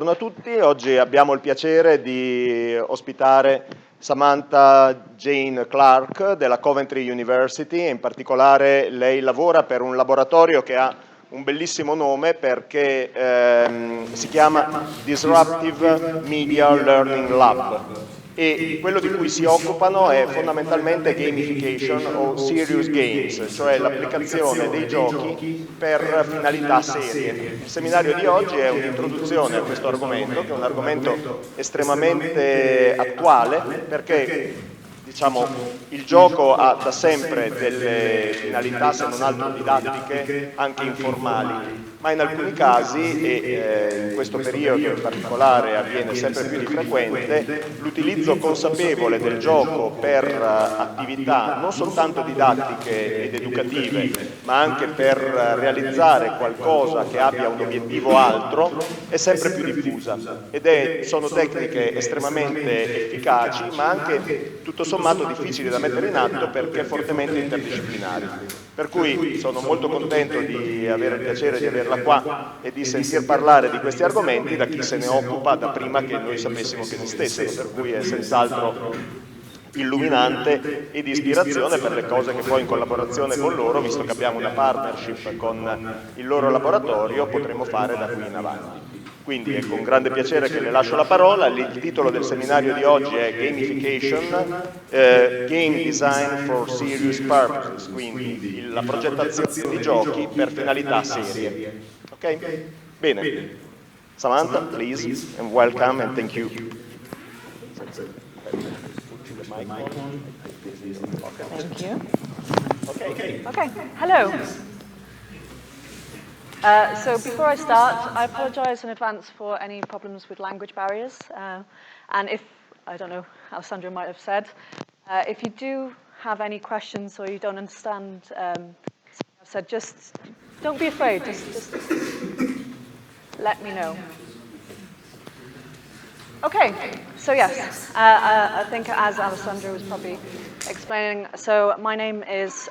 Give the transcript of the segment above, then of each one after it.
Buongiorno a tutti, oggi abbiamo il piacere di ospitare Samantha Jane Clarke della Coventry University e in particolare lei lavora per un laboratorio che ha un bellissimo nome perché si chiama Disruptive Media Learning Lab e quello di cui si occupano è fondamentalmente gamification o serious games, cioè l'applicazione dei giochi per finalità serie. Il seminario di oggi è un'introduzione a questo argomento, che è un argomento estremamente attuale perché diciamo, il gioco ha da sempre delle finalità, se non altro didattiche, anche informali, ma in alcuni casi, e in questo periodo in particolare avviene sempre più di frequente, l'utilizzo consapevole del gioco per attività non soltanto didattiche ed educative, ma anche per realizzare qualcosa che abbia un obiettivo altro, è sempre più diffusa. Sono tecniche estremamente efficaci, ma anche tutto sommato difficili da mettere in atto perché fortemente interdisciplinari. Per cui sono molto contento di avere il piacere di averla qua e di sentir parlare di questi argomenti da chi se ne occupa da prima che noi sapessimo che esistessero, per cui è senz'altro illuminante e di ispirazione per le cose che poi in collaborazione con loro, visto che abbiamo una partnership con il loro laboratorio, potremo fare da qui in avanti. Quindi è con grande piacere che le lascio la parola. Il titolo del seminario di oggi è Gamification, Game Design for Serious Purposes, quindi la progettazione di giochi per finalità serie. Ok? Bene. Samantha, please, and welcome and thank you. Thank you. Okay. Okay, hello. So before I start, I apologize in advance for any problems with language barriers. And if, I don't know, Alessandro might have said, if you do have any questions or you don't understand something I've said, just don't be afraid, just let me know. Okay, so yes, I think as Alessandro was probably explaining, so my name is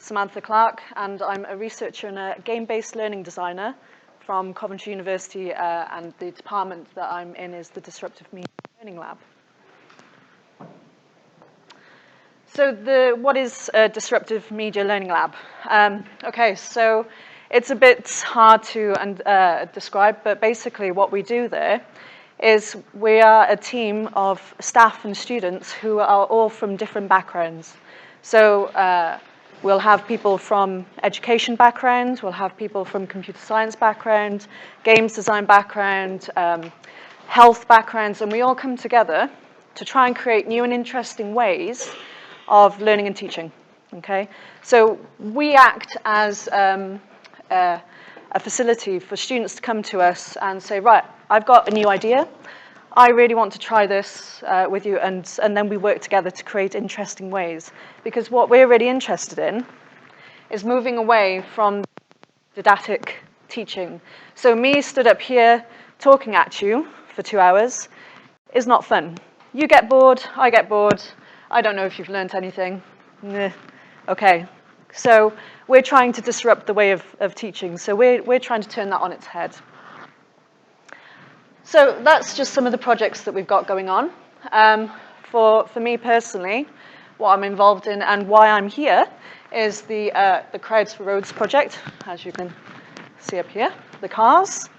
Samantha Clarke, and I'm a researcher and a game-based learning designer from Coventry University, and the department that I'm in is the Disruptive Media Learning Lab. So what is a Disruptive Media Learning Lab? Okay, so it's a bit hard to describe, but basically what we do there is we are a team of staff and students who are all from different backgrounds. So we'll have people from education background, we'll have people from computer science background, games design background, health backgrounds, and we all come together to try and create new and interesting ways of learning and teaching, okay? So we act as a facility for students to come to us and say, right, I've got a new idea. I really want to try this with you, and then we work together to create interesting ways. Because what we're really interested in is moving away from didactic teaching. So me stood up here talking at you for 2 hours is not fun. You get bored, I get bored. I don't know if you've learned anything. Okay, so we're trying to disrupt the way of teaching. So we're trying to turn that on its head. So that's just some of the projects that we've got going on. For me personally, what I'm involved in and why I'm here is the Crowds for Roads project, as you can see up here, the cars,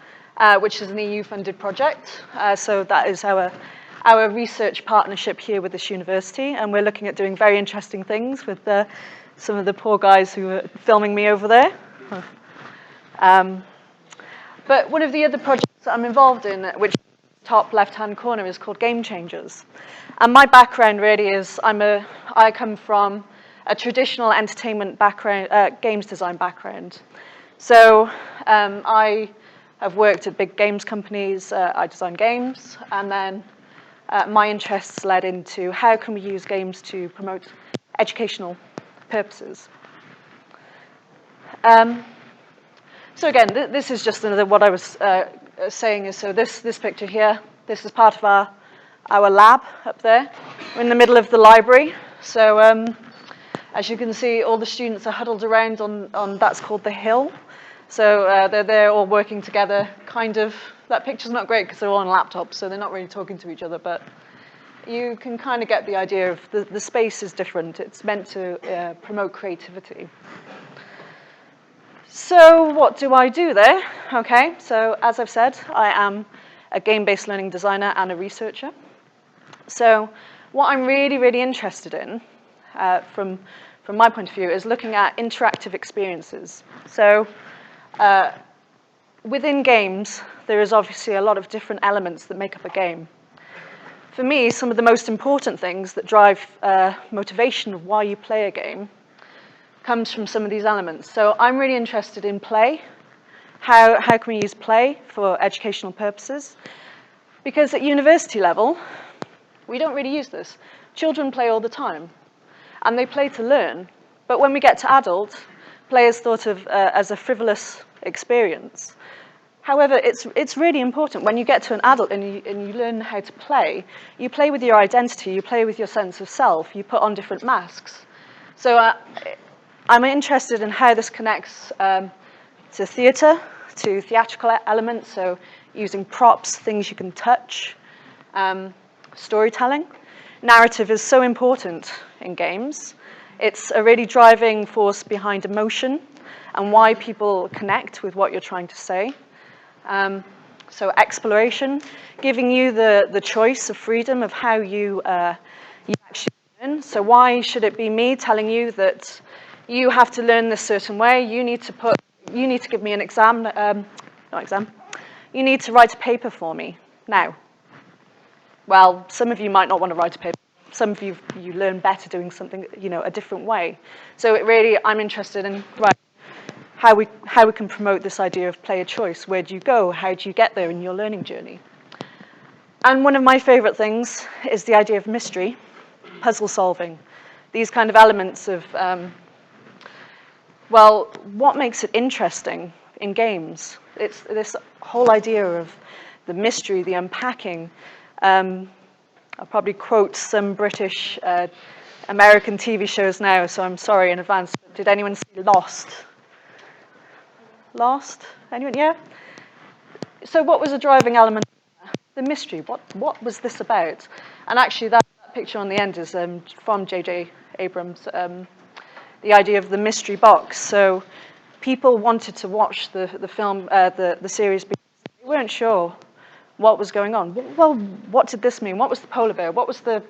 which is an EU-funded project. So that is our research partnership here with this university, and we're looking at doing very interesting things with some of the poor guys who are filming me over there. But one of the other projects that I'm involved in, which top left-hand corner, is called Game Changers. And my background really is I come from a traditional entertainment background, games design background. So I have worked at big games companies. I design games, and then my interests led into how can we use games to promote educational purposes. So again, this is just another, what I was saying is, so this picture here, this is part of our lab up there. We're in the middle of the library. So as you can see, all the students are huddled around on that's called the hill. So they're all working together, kind of. That picture's not great because they're all on laptops, so they're not really talking to each other, but you can kind of get the idea of the space is different. It's meant to promote creativity. So what do I do there? Okay, so as I've said, I am a game-based learning designer and a researcher. So what I'm really, really interested in, from my point of view, is looking at interactive experiences. So within games, there is obviously a lot of different elements that make up a game. For me, some of the most important things that drive motivation of why you play a game comes from some of these elements. So I'm really interested in play. How can we use play for educational purposes? Because at university level, we don't really use this. Children play all the time, and they play to learn. But when we get to adults, play is thought of as a frivolous experience. However, it's really important when you get to an adult and you learn how to play. You play with your identity, you play with your sense of self, you put on different masks. So I'm interested in how this connects to theatre, to theatrical elements, so using props, things you can touch, storytelling. Narrative is so important in games. It's a really driving force behind emotion and why people connect with what you're trying to say. So exploration, giving you the choice of freedom of how you actually learn. So why should it be me telling you that you have to learn this certain way? You need to give me an exam, not exam. You need to write a paper for me now. Well, some of you might not want to write a paper. Some of you learn better doing something, a different way. So I'm interested in how we can promote this idea of player choice. Where do you go? How do you get there in your learning journey? And one of my favorite things is the idea of mystery, puzzle solving. These kind of elements of, what makes it interesting in games? It's this whole idea of the mystery, the unpacking. I'll probably quote some British, American TV shows now, so I'm sorry in advance. But did anyone see Lost? Lost? Anyone? Yeah? So what was the driving element? The mystery. What was this about? And actually that picture on the end is from J.J. Abrams, the idea of the mystery box. So people wanted to watch the film, the series, because they weren't sure what was going on. Well, what did this mean? What was the polar bear? What was the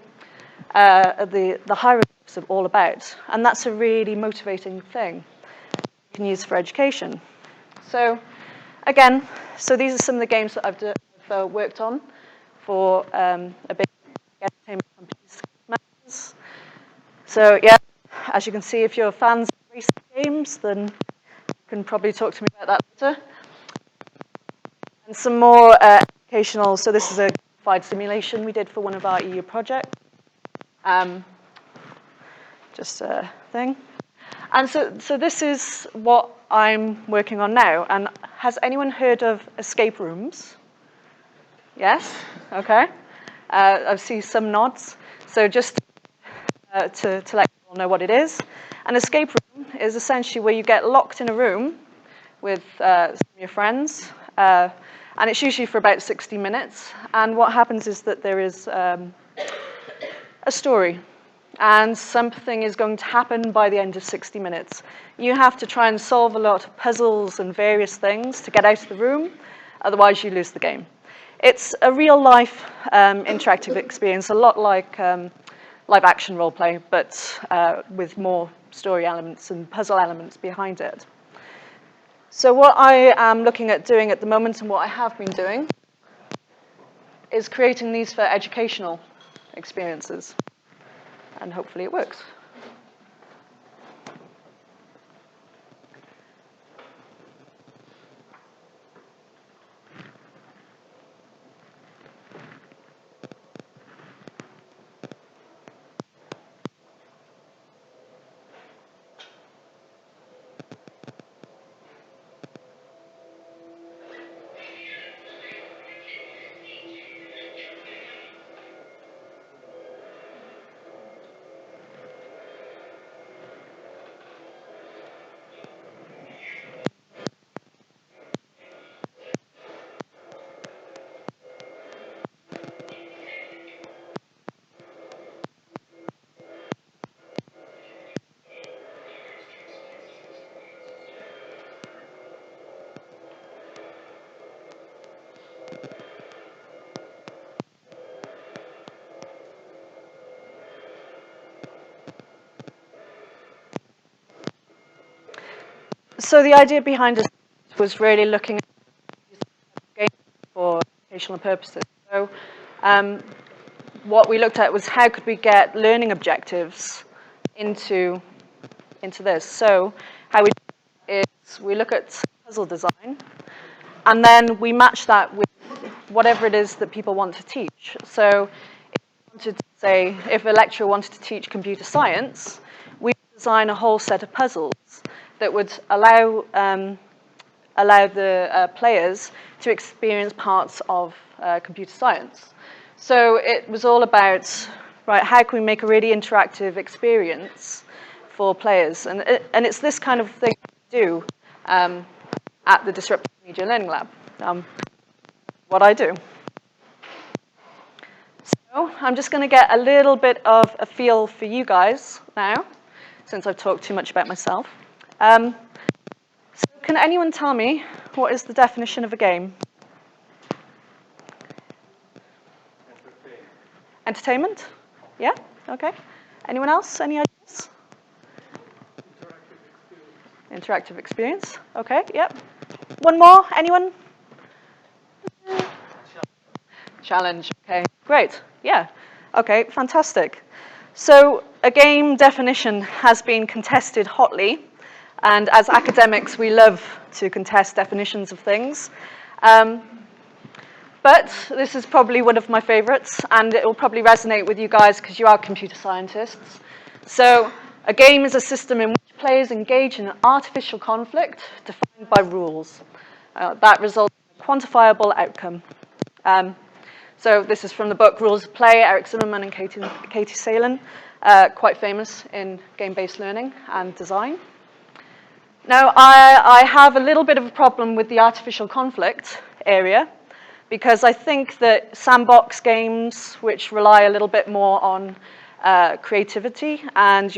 hieroglyphs all about? And that's a really motivating thing you can use for education. So again, these are some of the games that I've worked on for a big entertainment companies. So yeah, as you can see, if you're fans of racing games, then you can probably talk to me about that later. And some more educational, so this is a gamified simulation we did for one of our EU projects. Just a thing. And so this is what I'm working on now. And has anyone heard of escape rooms? Yes? Okay. I see some nods. So just to let you all know what it is. An escape room is essentially where you get locked in a room with some of your friends. And it's usually for about 60 minutes. And what happens is that there is a story. And something is going to happen by the end of 60 minutes. You have to try and solve a lot of puzzles and various things to get out of the room, otherwise you lose the game. It's a real-life interactive experience, a lot like live-action role-play, but with more story elements and puzzle elements behind it. So what I am looking at doing at the moment, and what I have been doing, is creating these for educational experiences. And hopefully it works. So the idea behind this was really looking at games for educational purposes. So what we looked at was how could we get learning objectives into this. So how we do it is we look at puzzle design, and then we match that with whatever it is that people want to teach. So if a lecturer wanted to teach computer science, we design a whole set of puzzles that would allow the players to experience parts of computer science. So it was all about, right, how can we make a really interactive experience for players? And it's this kind of thing we do at the Disruptive Media Learning Lab, what I do. So I'm just going to get a little bit of a feel for you guys now, since I've talked too much about myself. So can anyone tell me what is the definition of a game? Entertainment? Yeah? Okay. Anyone else? Any ideas? Interactive experience. Okay, yep. One more? Anyone? Challenge. Okay, great. Yeah. Okay, fantastic. So a game definition has been contested hotly, and as academics, we love to contest definitions of things. But this is probably one of my favorites, and it will probably resonate with you guys because you are computer scientists. So a game is a system in which players engage in an artificial conflict defined by rules. That results in a quantifiable outcome. So this is from the book Rules of Play, Eric Zimmerman and Katie Salen, quite famous in game-based learning and design. Now, I have a little bit of a problem with the artificial conflict area, because I think that sandbox games, which rely a little bit more on creativity and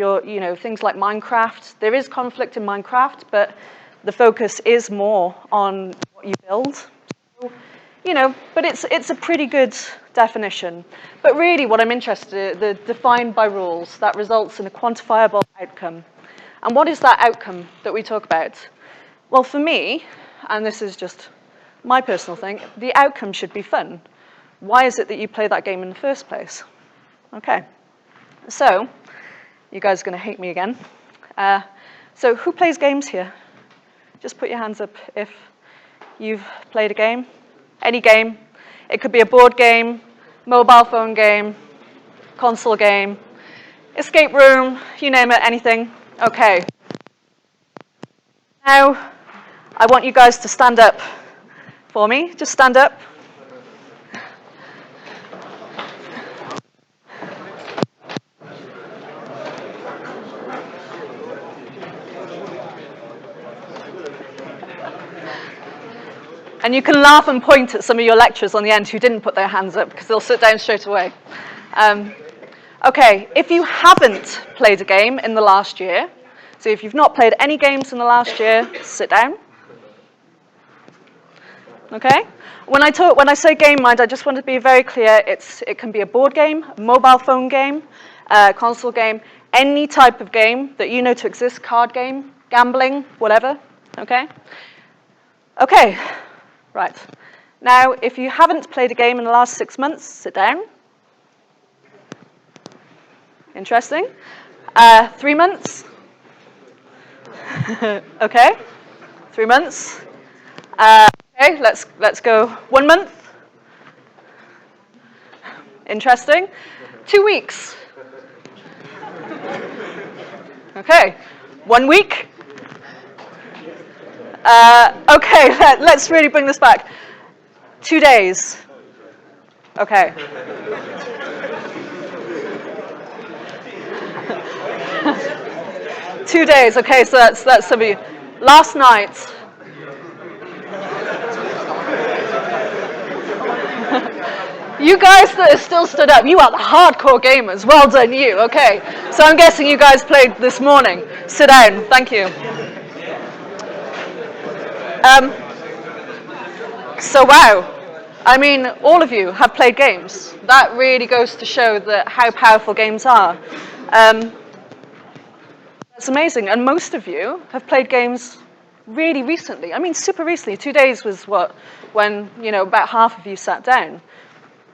things like Minecraft, there is conflict in Minecraft, but the focus is more on what you build. So, but it's a pretty good definition. But really what I'm interested in, the defined by rules, that results in a quantifiable outcome. And what is that outcome that we talk about? Well, for me, and this is just my personal thing, the outcome should be fun. Why is it that you play that game in the first place? Okay, so you guys are going to hate me again. So who plays games here? Just put your hands up if you've played a game. Any game. It could be a board game, mobile phone game, console game, escape room, you name it, anything. Okay. Now, I want you guys to stand up for me. Just stand up. And you can laugh and point at some of your lecturers on the end who didn't put their hands up, because they'll sit down straight away. Okay, if you haven't played a game in the last year, so if you've not played any games in the last year, sit down. Okay? When I say game mind, I just want to be very clear. It can be a board game, a mobile phone game, a console game, any type of game that you know to exist, card game, gambling, whatever. Okay? Okay. Right. Now, if you haven't played a game in the last 6 months, sit down. Interesting. 3 months. Okay. 3 months. Okay, let's go 1 month. Interesting. 2 weeks. Okay. 1 week. Okay, let's really bring this back. 2 days. Okay. Two days. Okay, so that's some of you. Last night. You guys that are still stood up, you are the hardcore gamers. Well done, you. Okay, so I'm guessing you guys played this morning. Sit down. Thank you. So wow, I mean, all of you have played games. That really goes to show that how powerful games are. That's amazing, and most of you have played games really recently. I mean, super recently. 2 days was what, when, about half of you sat down.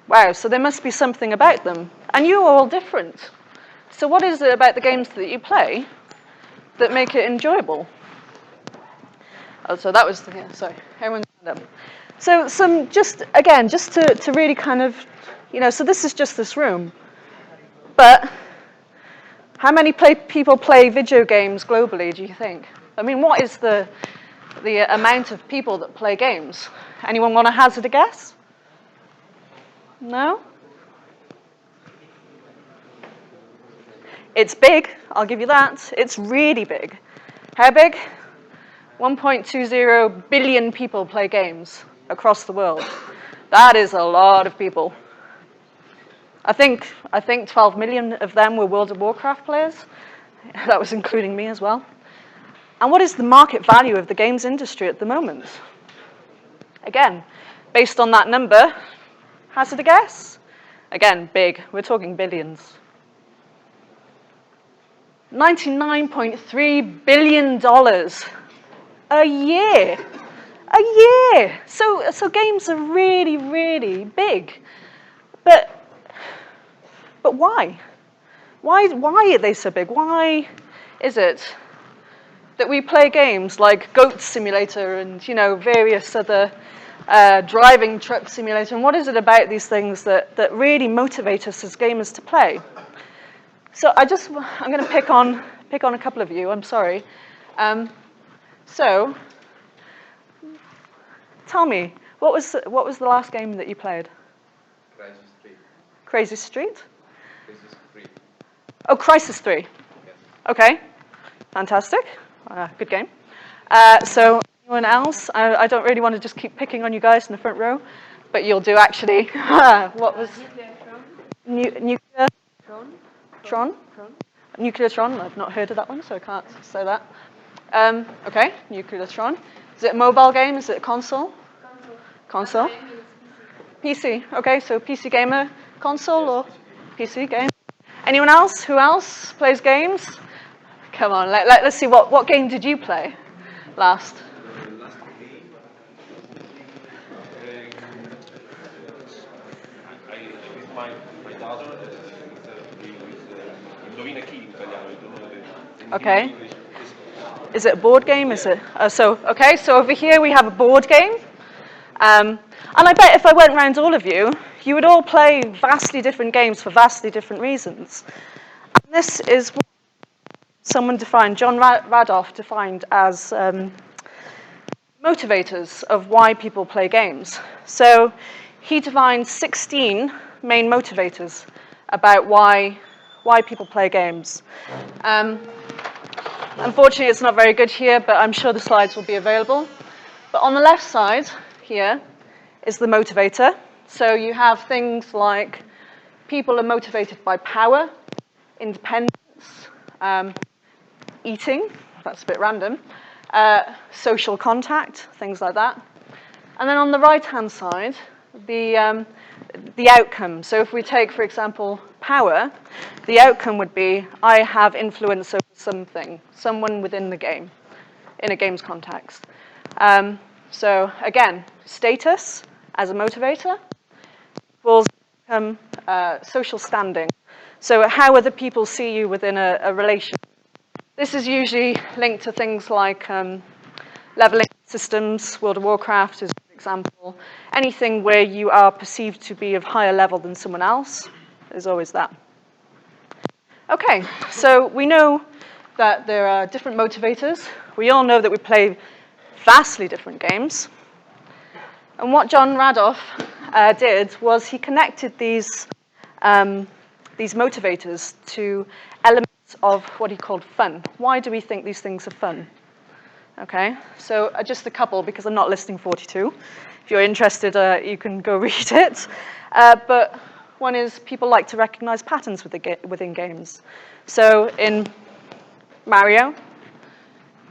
Wow, so there must be something about them. And you are all different. So what is it about the games that you play that make it enjoyable? Oh, so that was, sorry, everyone's stand up. So just to really kind of, so this is just this room. But how many people play video games globally, do you think? I mean, what is the amount of people that play games? Anyone want to hazard a guess? No? It's big, I'll give you that. It's really big. How big? 1.20 billion people play games across the world. That is a lot of people. I think 12 million of them were World of Warcraft players. That was including me as well. And what is the market value of the games industry at the moment? Again, based on that number, hazard a guess? Again, big. We're talking billions. $99.3 billion a year. A year. So games are really, really big. But why? Why are they so big? Why is it that we play games like Goat Simulator and various other driving truck simulator? And what is it about these things that really motivate us as gamers to play? So I'm going to pick on a couple of you. I'm sorry. So tell me, what was the last game that you played? Crazy Street? Crisis 3. Oh, Crisis 3. Yes. Okay, fantastic. Good game. So anyone else? I don't really want to just keep picking on you guys in the front row, but you'll do actually. What was? Nuclear Tron? Nuclear Tron. I've not heard of that one, so I can't say that. Okay, Nuclear Tron. Is it a mobile game? Is it a console? Console. PC. Okay, so PC gamer, console or PC game. Anyone else? Who else plays games? Come on, let's see. What game did you play last? Last game, with my daughter, Indovina chi in italiano, I don't know the Okay. English. Is it a board game? Is it? So over here we have a board game. And I bet if I went around all of you, you would all play vastly different games for vastly different reasons. And this is what someone defined, John Radoff defined as motivators of why people play games. So he defined 16 main motivators about why people play games. Unfortunately, it's not very good here, but I'm sure the slides will be available. But on the left side here is the motivator. So you have things like people are motivated by power, independence, eating, that's a bit random, social contact, things like that. And then on the right-hand side, the outcome. So if we take, for example, power, the outcome would be I have influence over something, someone within the game, in a game's context. So again, status as a motivator equals social standing. So how other people see you within a relationship. This is usually linked to things like leveling systems. World of Warcraft is an example. Anything where you are perceived to be of higher level than someone else, there's always that. Okay, so we know that there are different motivators. We all know that we play vastly different games. And what John Radoff did was he connected these motivators to elements of what he called fun. Why do we think these things are fun? Okay, so just a couple, because I'm not listing 42. If you're interested, you can go read it. But one is people like to recognize patterns within games. So in Mario,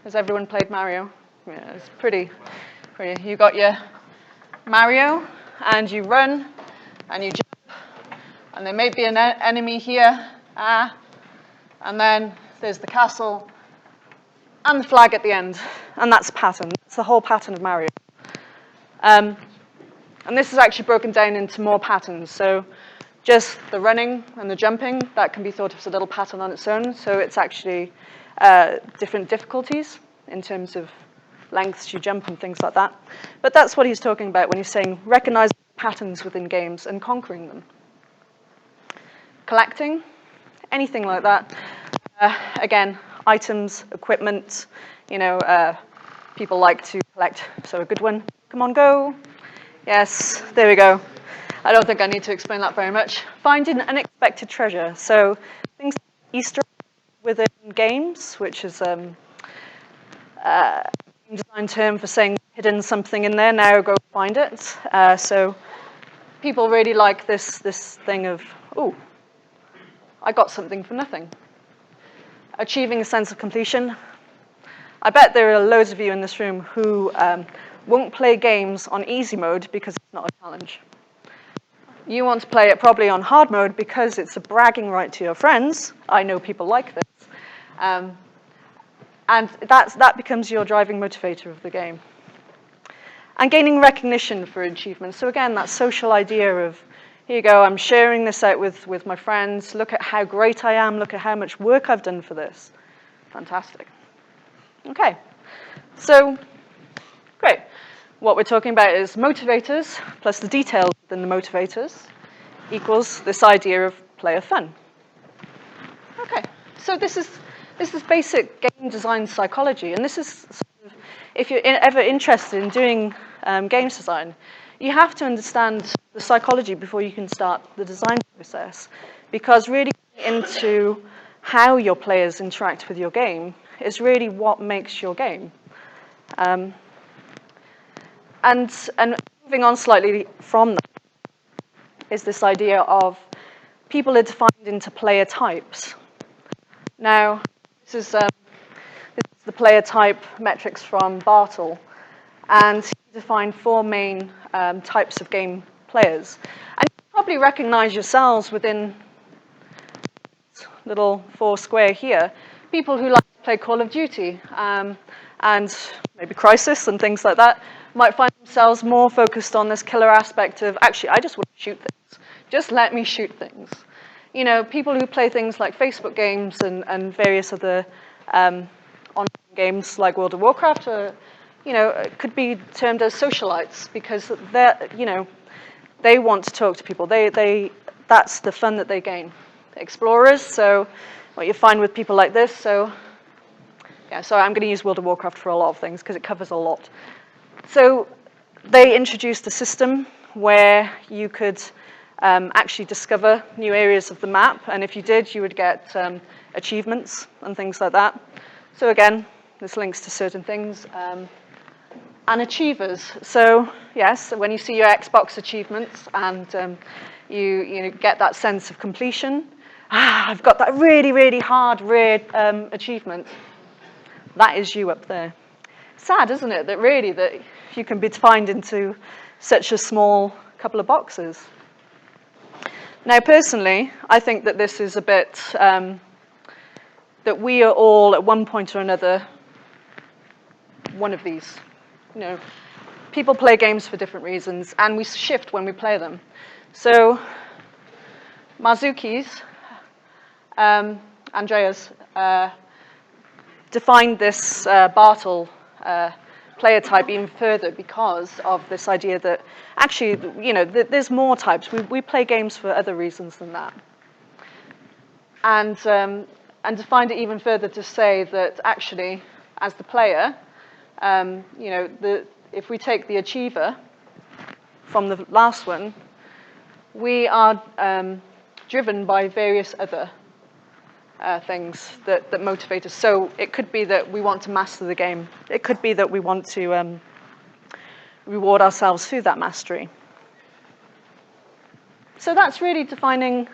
has everyone played Mario? Yeah, it's pretty. You got your Mario, and you run, and you jump, and there may be an enemy here, and then there's the castle, and the flag at the end. And that's a pattern. That's the whole pattern of Mario. And this is actually broken down into more patterns. So just the running and the jumping, that can be thought of as a little pattern on its own. So it's actually different difficulties in terms of lengths you jump and things like that. But that's what he's talking about when he's saying recognize patterns within games and conquering them. Collecting, anything like that. Again, items, equipment, people like to collect. So a good one, come on, go. Yes, there we go. I don't think I need to explain that very much. Finding unexpected treasure. So things like Easter within games, which is a design term for saying hidden something in there, now go find it. So people really like this thing of, ooh, I got something for nothing. Achieving a sense of completion. I bet there are loads of you in this room who won't play games on easy mode because it's not a challenge. You want to play it probably on hard mode because it's a bragging right to your friends. I know people like this. And that becomes your driving motivator of the game. And gaining recognition for achievement. So again, that social idea of, here you go, I'm sharing this out with my friends. Look at how great I am. Look at how much work I've done for this. Fantastic. Okay, so great. What we're talking about is motivators plus the details within the motivators equals this idea of player fun. Okay, so this is basic game design psychology, and this is sort of, if you're ever interested in doing games design, you have to understand the psychology before you can start the design process, because really into how your players interact with your game is really what makes your game. And moving on slightly from that is this idea of people are defined into player types. Now, this is the player type metrics from Bartle, and he defined 4 main types of game players. And you probably recognize yourselves within this little 4 square here, people who like to play Call of Duty and maybe Crisis and things like that might find themselves more focused on this killer aspect of, actually, I just want to shoot things. Just let me shoot things. People who play things like Facebook games and various other online games like World of Warcraft are, could be termed as socialites because they want to talk to people. That's the fun that they gain. Explorers, so what you find with people like this, so I'm going to use World of Warcraft for a lot of things because it covers a lot. So they introduced a system where you could actually discover new areas of the map, and if you did, you would get achievements and things like that. So again, this links to certain things. And achievers. So yes, when you see your Xbox achievements and you get that sense of completion, I've got that really, really hard, rare achievement. That is you up there. Sad, isn't it, that you can be defined into such a small couple of boxes. Now, personally, I think that this is a bit, that we are all, at one point or another, one of these. People play games for different reasons, and we shift when we play them. So, Marczewski's, Andreas, defined this Bartle player type even further because of this idea that actually, there's more types. We play games for other reasons than that. And defined it even further to say that actually, as the player, if we take the achiever from the last one, we are driven by various other things that motivate us. So it could be that we want to master the game. It could be that we want to reward ourselves through that mastery. So that's really defining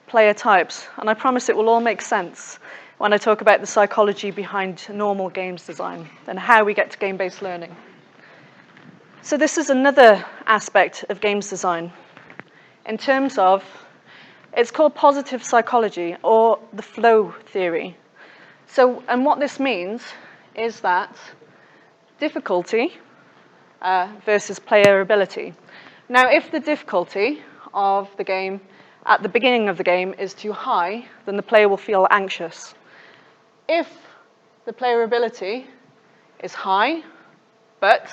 player types, and I promise it will all make sense when I talk about the psychology behind normal games design and how we get to game-based learning. So this is another aspect of games design in terms of, it's called positive psychology or the flow theory. So, and what this means is that difficulty versus player ability. Now, if the difficulty of the game at the beginning of the game is too high, then the player will feel anxious. If the player ability is high, but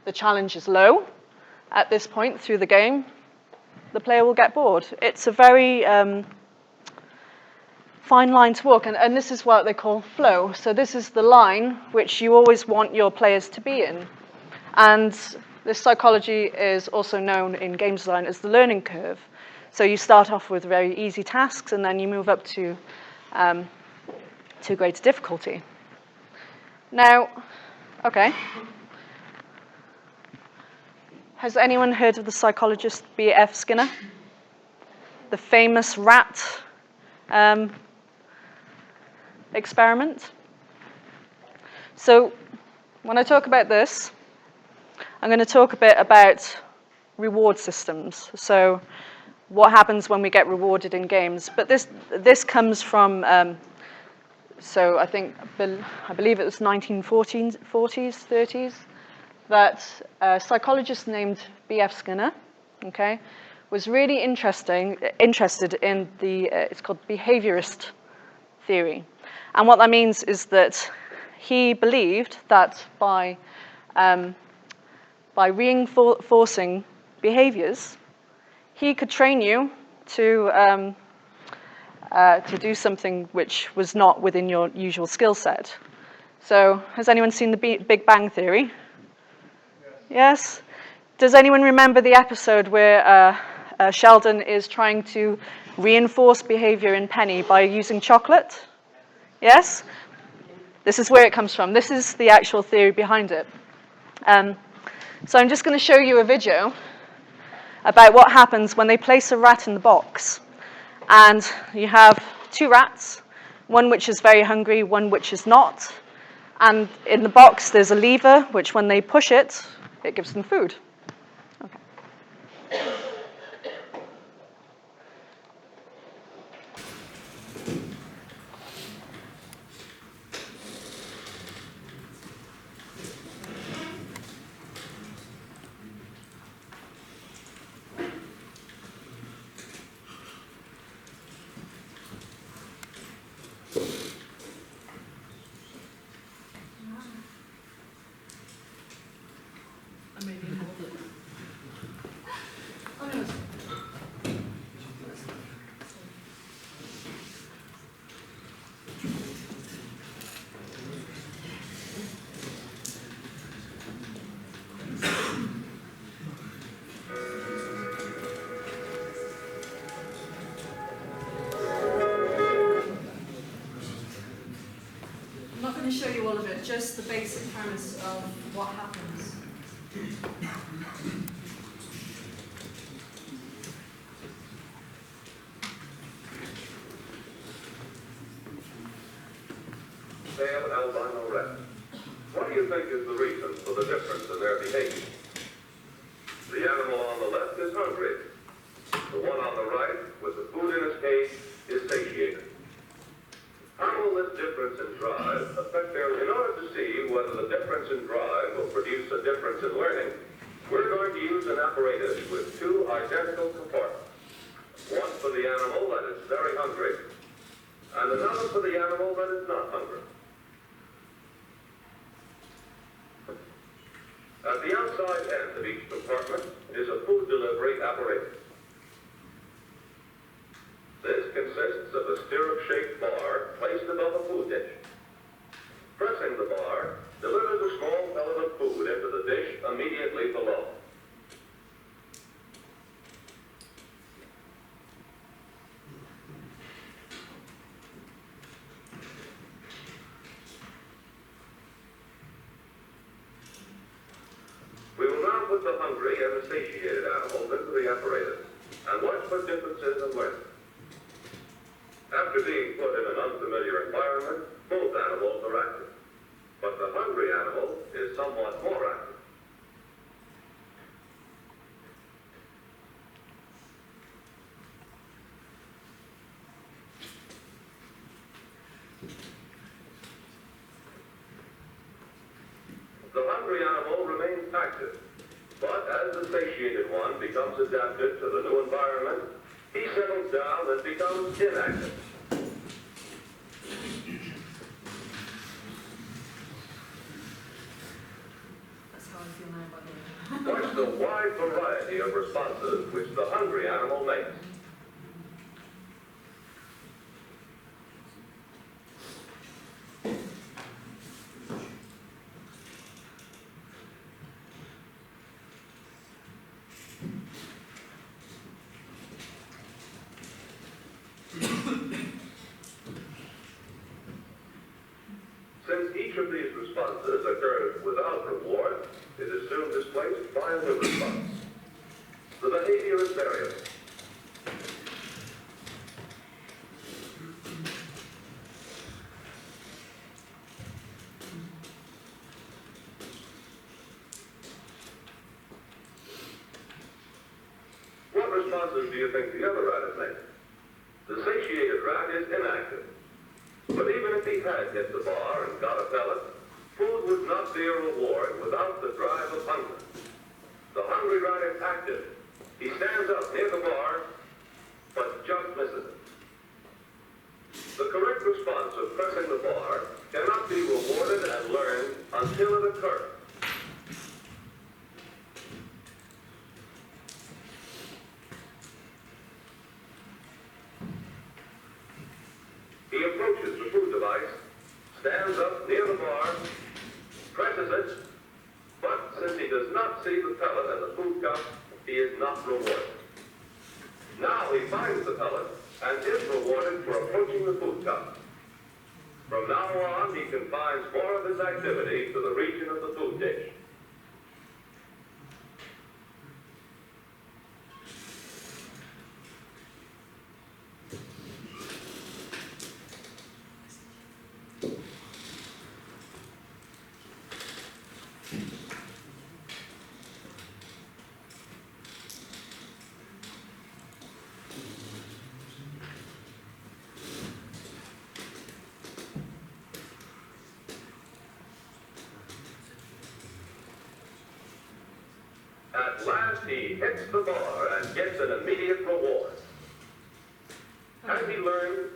the challenge is low at this point through the game, the player will get bored. It's a very fine line to walk, and this is what they call flow. So this is the line which you always want your players to be in. And this psychology is also known in game design as the learning curve. So you start off with very easy tasks, and then you move up to greater difficulty. Now, okay. Has anyone heard of the psychologist B.F. Skinner? The famous rat experiment? So when I talk about this, I'm going to talk a bit about reward systems. So what happens when we get rewarded in games? But this comes from, so I believe it was 1940s, 30s, that a psychologist named B.F. Skinner, okay, was really interested in it's called behaviorist theory. And what that means is that he believed that by reinforcing behaviors, he could train you to do something which was not within your usual skill set. So, has anyone seen the Big Bang Theory? Yes? Does anyone remember the episode where Sheldon is trying to reinforce behavior in Penny by using chocolate? Yes? This is where it comes from. This is the actual theory behind it. So I'm just going to show you a video about what happens when they place a rat in the box. And you have two rats, one which is very hungry, one which is not. And in the box there's a lever, which when they push it, it gives them food. Okay. Show you all of it, just the basic premise of what happens. Pale albino rat. What do you think is the reason for the difference in their behavior? The animal on the left is hungry. The one on the right, with the food in his cage, is satiated. How will this difference in drive affect their... In order to see whether the difference in drive will produce a difference in learning, we're going to use an apparatus with two identical compartments. One for the animal that is very hungry, and another for the animal that is not hungry. At the outside end of each compartment is a food delivery apparatus. This consists of a stirrup-shaped bar placed above a food dish. Pressing the bar delivers a small pellet of food into the dish immediately below. We will now put the hungry and the satiated animals into the apparatus and watch for differences in learning. After being put in an unfamiliar environment, both animals are active. But the hungry animal is somewhat more active. The hungry animal remains active, but as the satiated one becomes adapted to the new environment, he settles down and becomes inactive. That's how I feel now about it. Watch the wide variety of responses which the hungry animal makes. Since each of these responses occurs without reward, it is soon displaced by a new response. The behavior is variable. What responses do you think the other rat is making? The satiated rat is inactive. But even if he had hit the bar and got a pellet, food would not be a reward without the drive of hunger. The hungry rat is active. He stands up near the bar, but just misses it. The correct response of pressing the bar cannot be rewarded and learned until it occurs. He approaches the food device, stands up near the bar, presses it, but since he does not see the pellet and the food cup, he is not rewarded. Now he finds the pellet and is rewarded for approaching the food cup. From now on, he confines more of his activity to the region of the food dish. At last, he hits the bar and gets an immediate reward. Has he learned?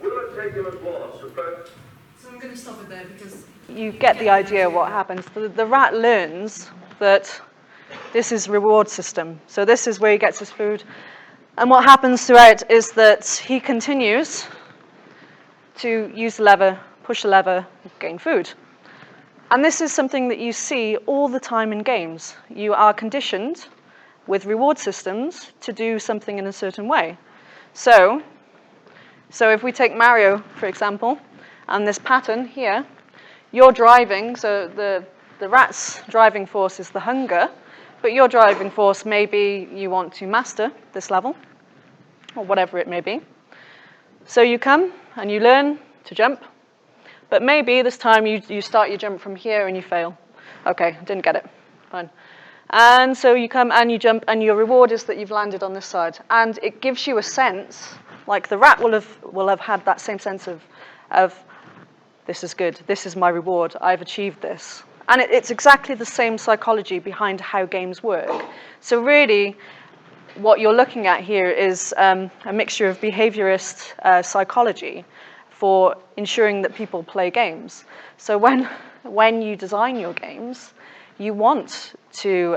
Will it take him as long to press? So I'm going to stop it there because You get the idea what happens. The rat learns that this is reward system. So this is where he gets his food. And what happens throughout is that he continues to use the lever, push the lever, gain food. And this is something that you see all the time in games. You are conditioned with reward systems to do something in a certain way. So if we take Mario, for example, and this pattern here, you're driving, so the rat's driving force is the hunger, but your driving force may be you want to master this level, or whatever it may be. So you come and you learn to jump, but maybe this time you start your jump from here and you fail. Okay, didn't get it, fine. And so you come and you jump and your reward is that you've landed on this side. And it gives you a sense, like the rat will have had that same sense of this is good, this is my reward, I've achieved this. And it's exactly the same psychology behind how games work. So really, what you're looking at here is a mixture of behaviorist psychology for ensuring that people play games. So when you design your games, you want to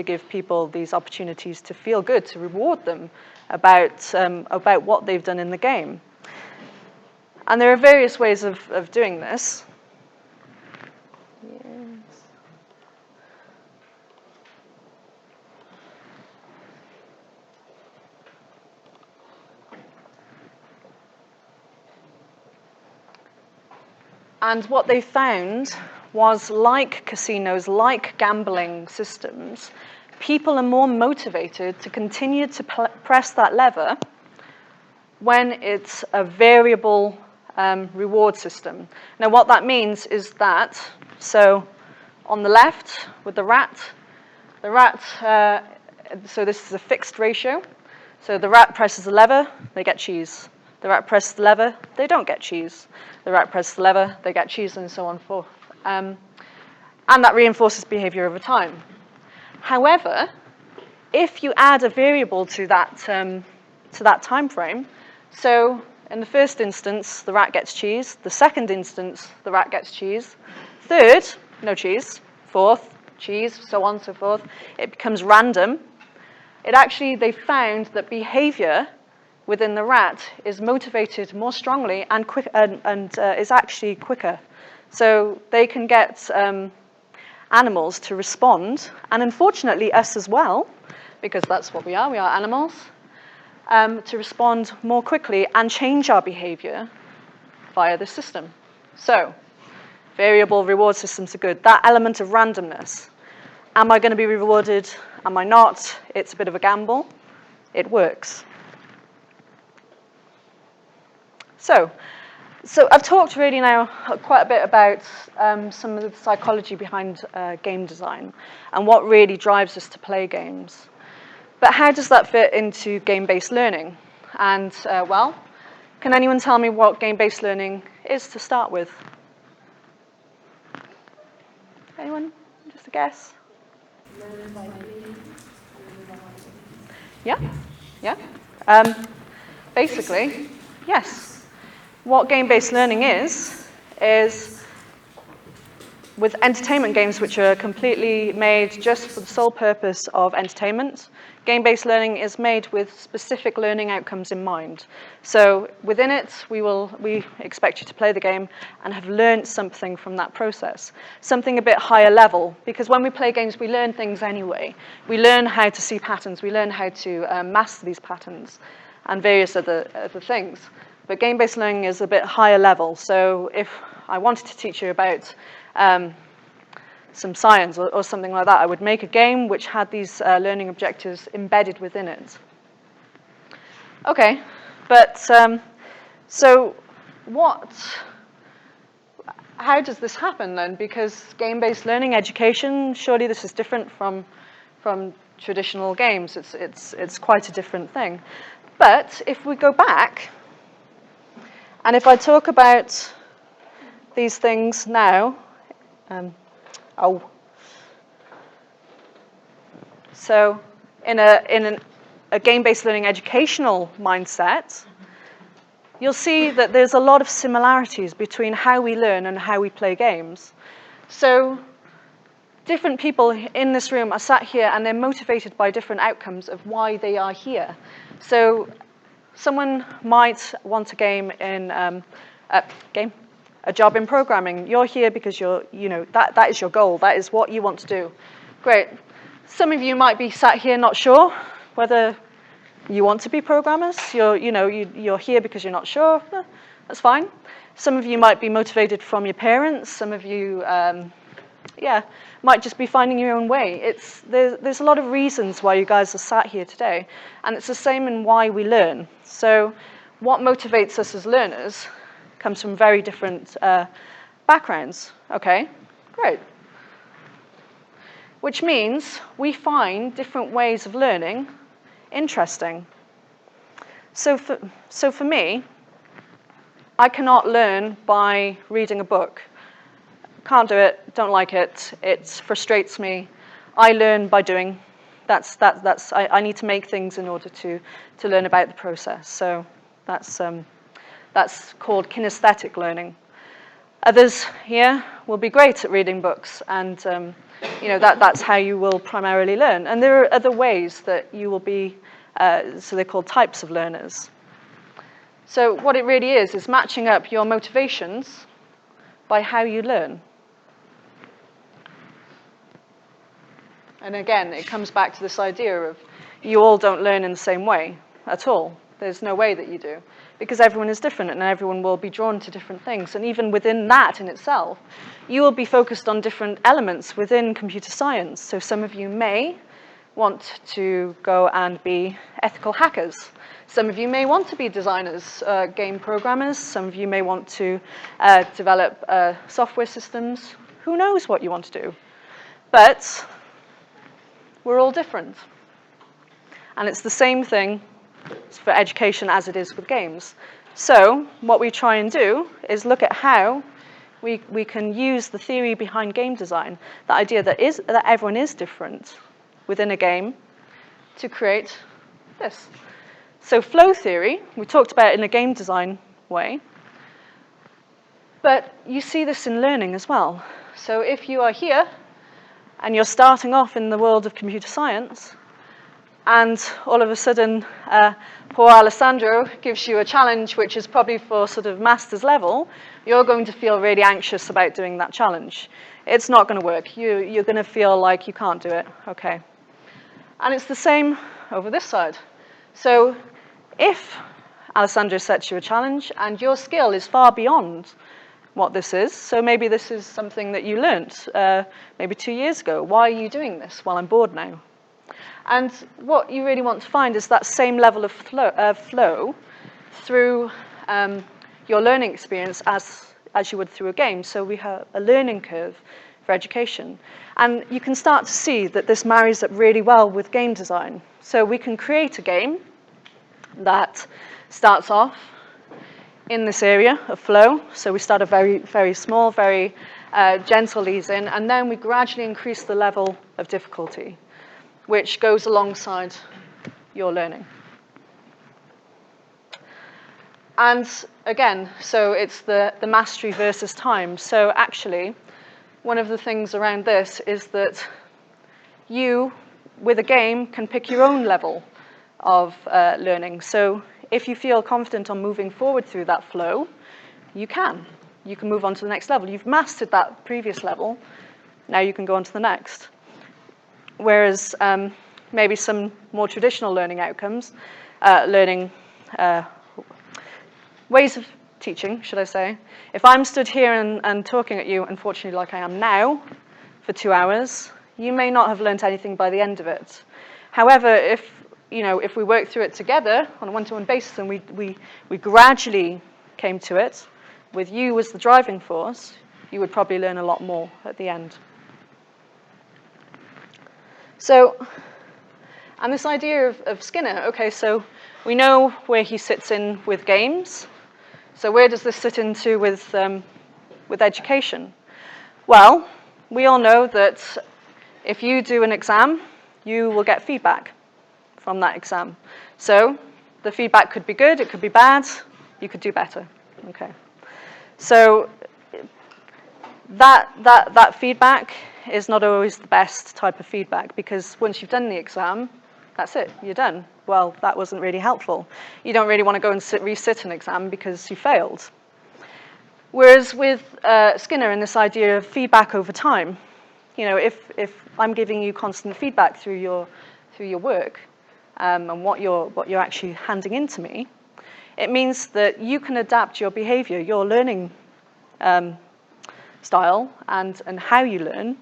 give people these opportunities to feel good, to reward them about what they've done in the game. And there are various ways of doing this. Yes. And what they found was, like casinos, like gambling systems, people are more motivated to continue to press that lever when it's a variable reward system. Now, what that means is that, so on the left with the rat, so this is a fixed ratio. So the rat presses the lever, they get cheese. The rat presses the lever, they don't get cheese. The rat presses the lever, they get cheese, and so on and forth. and that reinforces behavior over time. However, if you add a variable to that time frame, so in the first instance, the rat gets cheese. The second instance, the rat gets cheese. Third, no cheese. Fourth, cheese, so on and so forth. It becomes random. They found that behavior within the rat is motivated more strongly and is actually quicker. So they can get animals to respond, and unfortunately us as well, because that's what we are animals, to respond more quickly and change our behavior via the system. So, variable reward systems are good. That element of randomness. Am I going to be rewarded? Am I not? It's a bit of a gamble. It works. So I've talked really now quite a bit about some of the psychology behind game design and what really drives us to play games. But how does that fit into game-based learning? And, well, can anyone tell me what game-based learning is to start with? Anyone? Just a guess? Yeah? Yeah? Basically, yes. What game-based learning is with entertainment games which are completely made just for the sole purpose of entertainment, game-based learning is made with specific learning outcomes in mind. So within it, we expect you to play the game and have learned something from that process, something a bit higher level, because when we play games, we learn things anyway. We learn how to see patterns, we learn how to master these patterns and various other things. But game-based learning is a bit higher level. So if I wanted to teach you about some science or something like that, I would make a game which had these learning objectives embedded within it. Okay, but so how does this happen then? Because game-based learning education, surely this is different from traditional games. It's quite a different thing. But if we go back, and if I talk about these things now, so in a game-based learning educational mindset, you'll see that there's a lot of similarities between how we learn and how we play games. So different people in this room are sat here and they're motivated by different outcomes of why they are here. So someone might want a game in a job in programming. You're here because that is your goal. That is what you want to do. Great. Some of you might be sat here not sure whether you want to be programmers. You're here because you're not sure. That's fine. Some of you might be motivated from your parents. Some of you, might just be finding your own way. There's a lot of reasons why you guys are sat here today, and it's the same in why we learn. So what motivates us as learners comes from very different backgrounds. Okay, great. Which means we find different ways of learning interesting. So for me, I cannot learn by reading a book. Can't do it, don't like it, it frustrates me. I learn by doing. I need to make things in order to learn about the process. So that's called kinesthetic learning. Others here will be great at reading books, and that's how you will primarily learn. And there are other ways that you will be, so they're called types of learners. So what it really is matching up your motivations by how you learn. And again, it comes back to this idea of you all don't learn in the same way at all. There's no way that you do, because everyone is different and everyone will be drawn to different things. And even within that in itself, you will be focused on different elements within computer science. So some of you may want to go and be ethical hackers. Some of you may want to be designers, game programmers. Some of you may want to develop software systems. Who knows what you want to do? But we're all different. And it's the same thing for education as it is with games. So what we try and do is look at how we can use the theory behind game design, the idea that everyone is different within a game, to create this. So flow theory, we talked about it in a game design way, but you see this in learning as well. So if you are here, and you're starting off in the world of computer science, and all of a sudden, poor Alessandro gives you a challenge which is probably for sort of master's level, you're going to feel really anxious about doing that challenge. It's not going to work. You're going to feel like you can't do it. Okay. And it's the same over this side. So if Alessandro sets you a challenge and your skill is far beyond what this is, so maybe this is something that you learnt maybe 2 years ago. Why are you doing this? Well, I'm bored now. And what you really want to find is that same level of flow through your learning experience as you would through a game. So we have a learning curve for education. And you can start to see that this marries up really well with game design. So we can create a game that starts off in this area of flow. So we start a very, very small, very gentle ease in, and then we gradually increase the level of difficulty, which goes alongside your learning. And again, so it's the mastery versus time. So actually, one of the things around this is that you, with a game, can pick your own level of learning. So if you feel confident on moving forward through that flow, you can. You can move on to the next level. You've mastered that previous level. Now you can go on to the next. Whereas maybe some more traditional learning outcomes, ways of teaching, should I say. If I'm stood here and talking at you, unfortunately like I am now, for 2 hours, you may not have learnt anything by the end of it. However, if we work through it together on a one-to-one basis and we gradually came to it, with you as the driving force, you would probably learn a lot more at the end. So, and this idea of Skinner, okay, so we know where he sits in with games. So where does this sit into with education? Well, we all know that if you do an exam, you will get feedback from that exam. So the feedback could be good, it could be bad, you could do better, okay. So that feedback is not always the best type of feedback, because once you've done the exam, that's it, you're done. Well, that wasn't really helpful. You don't really want to go and resit an exam because you failed. Whereas with Skinner and this idea of feedback over time, if I'm giving you constant feedback through your work and what you're actually handing in to me, it means that you can adapt your behavior, your learning style and how you learn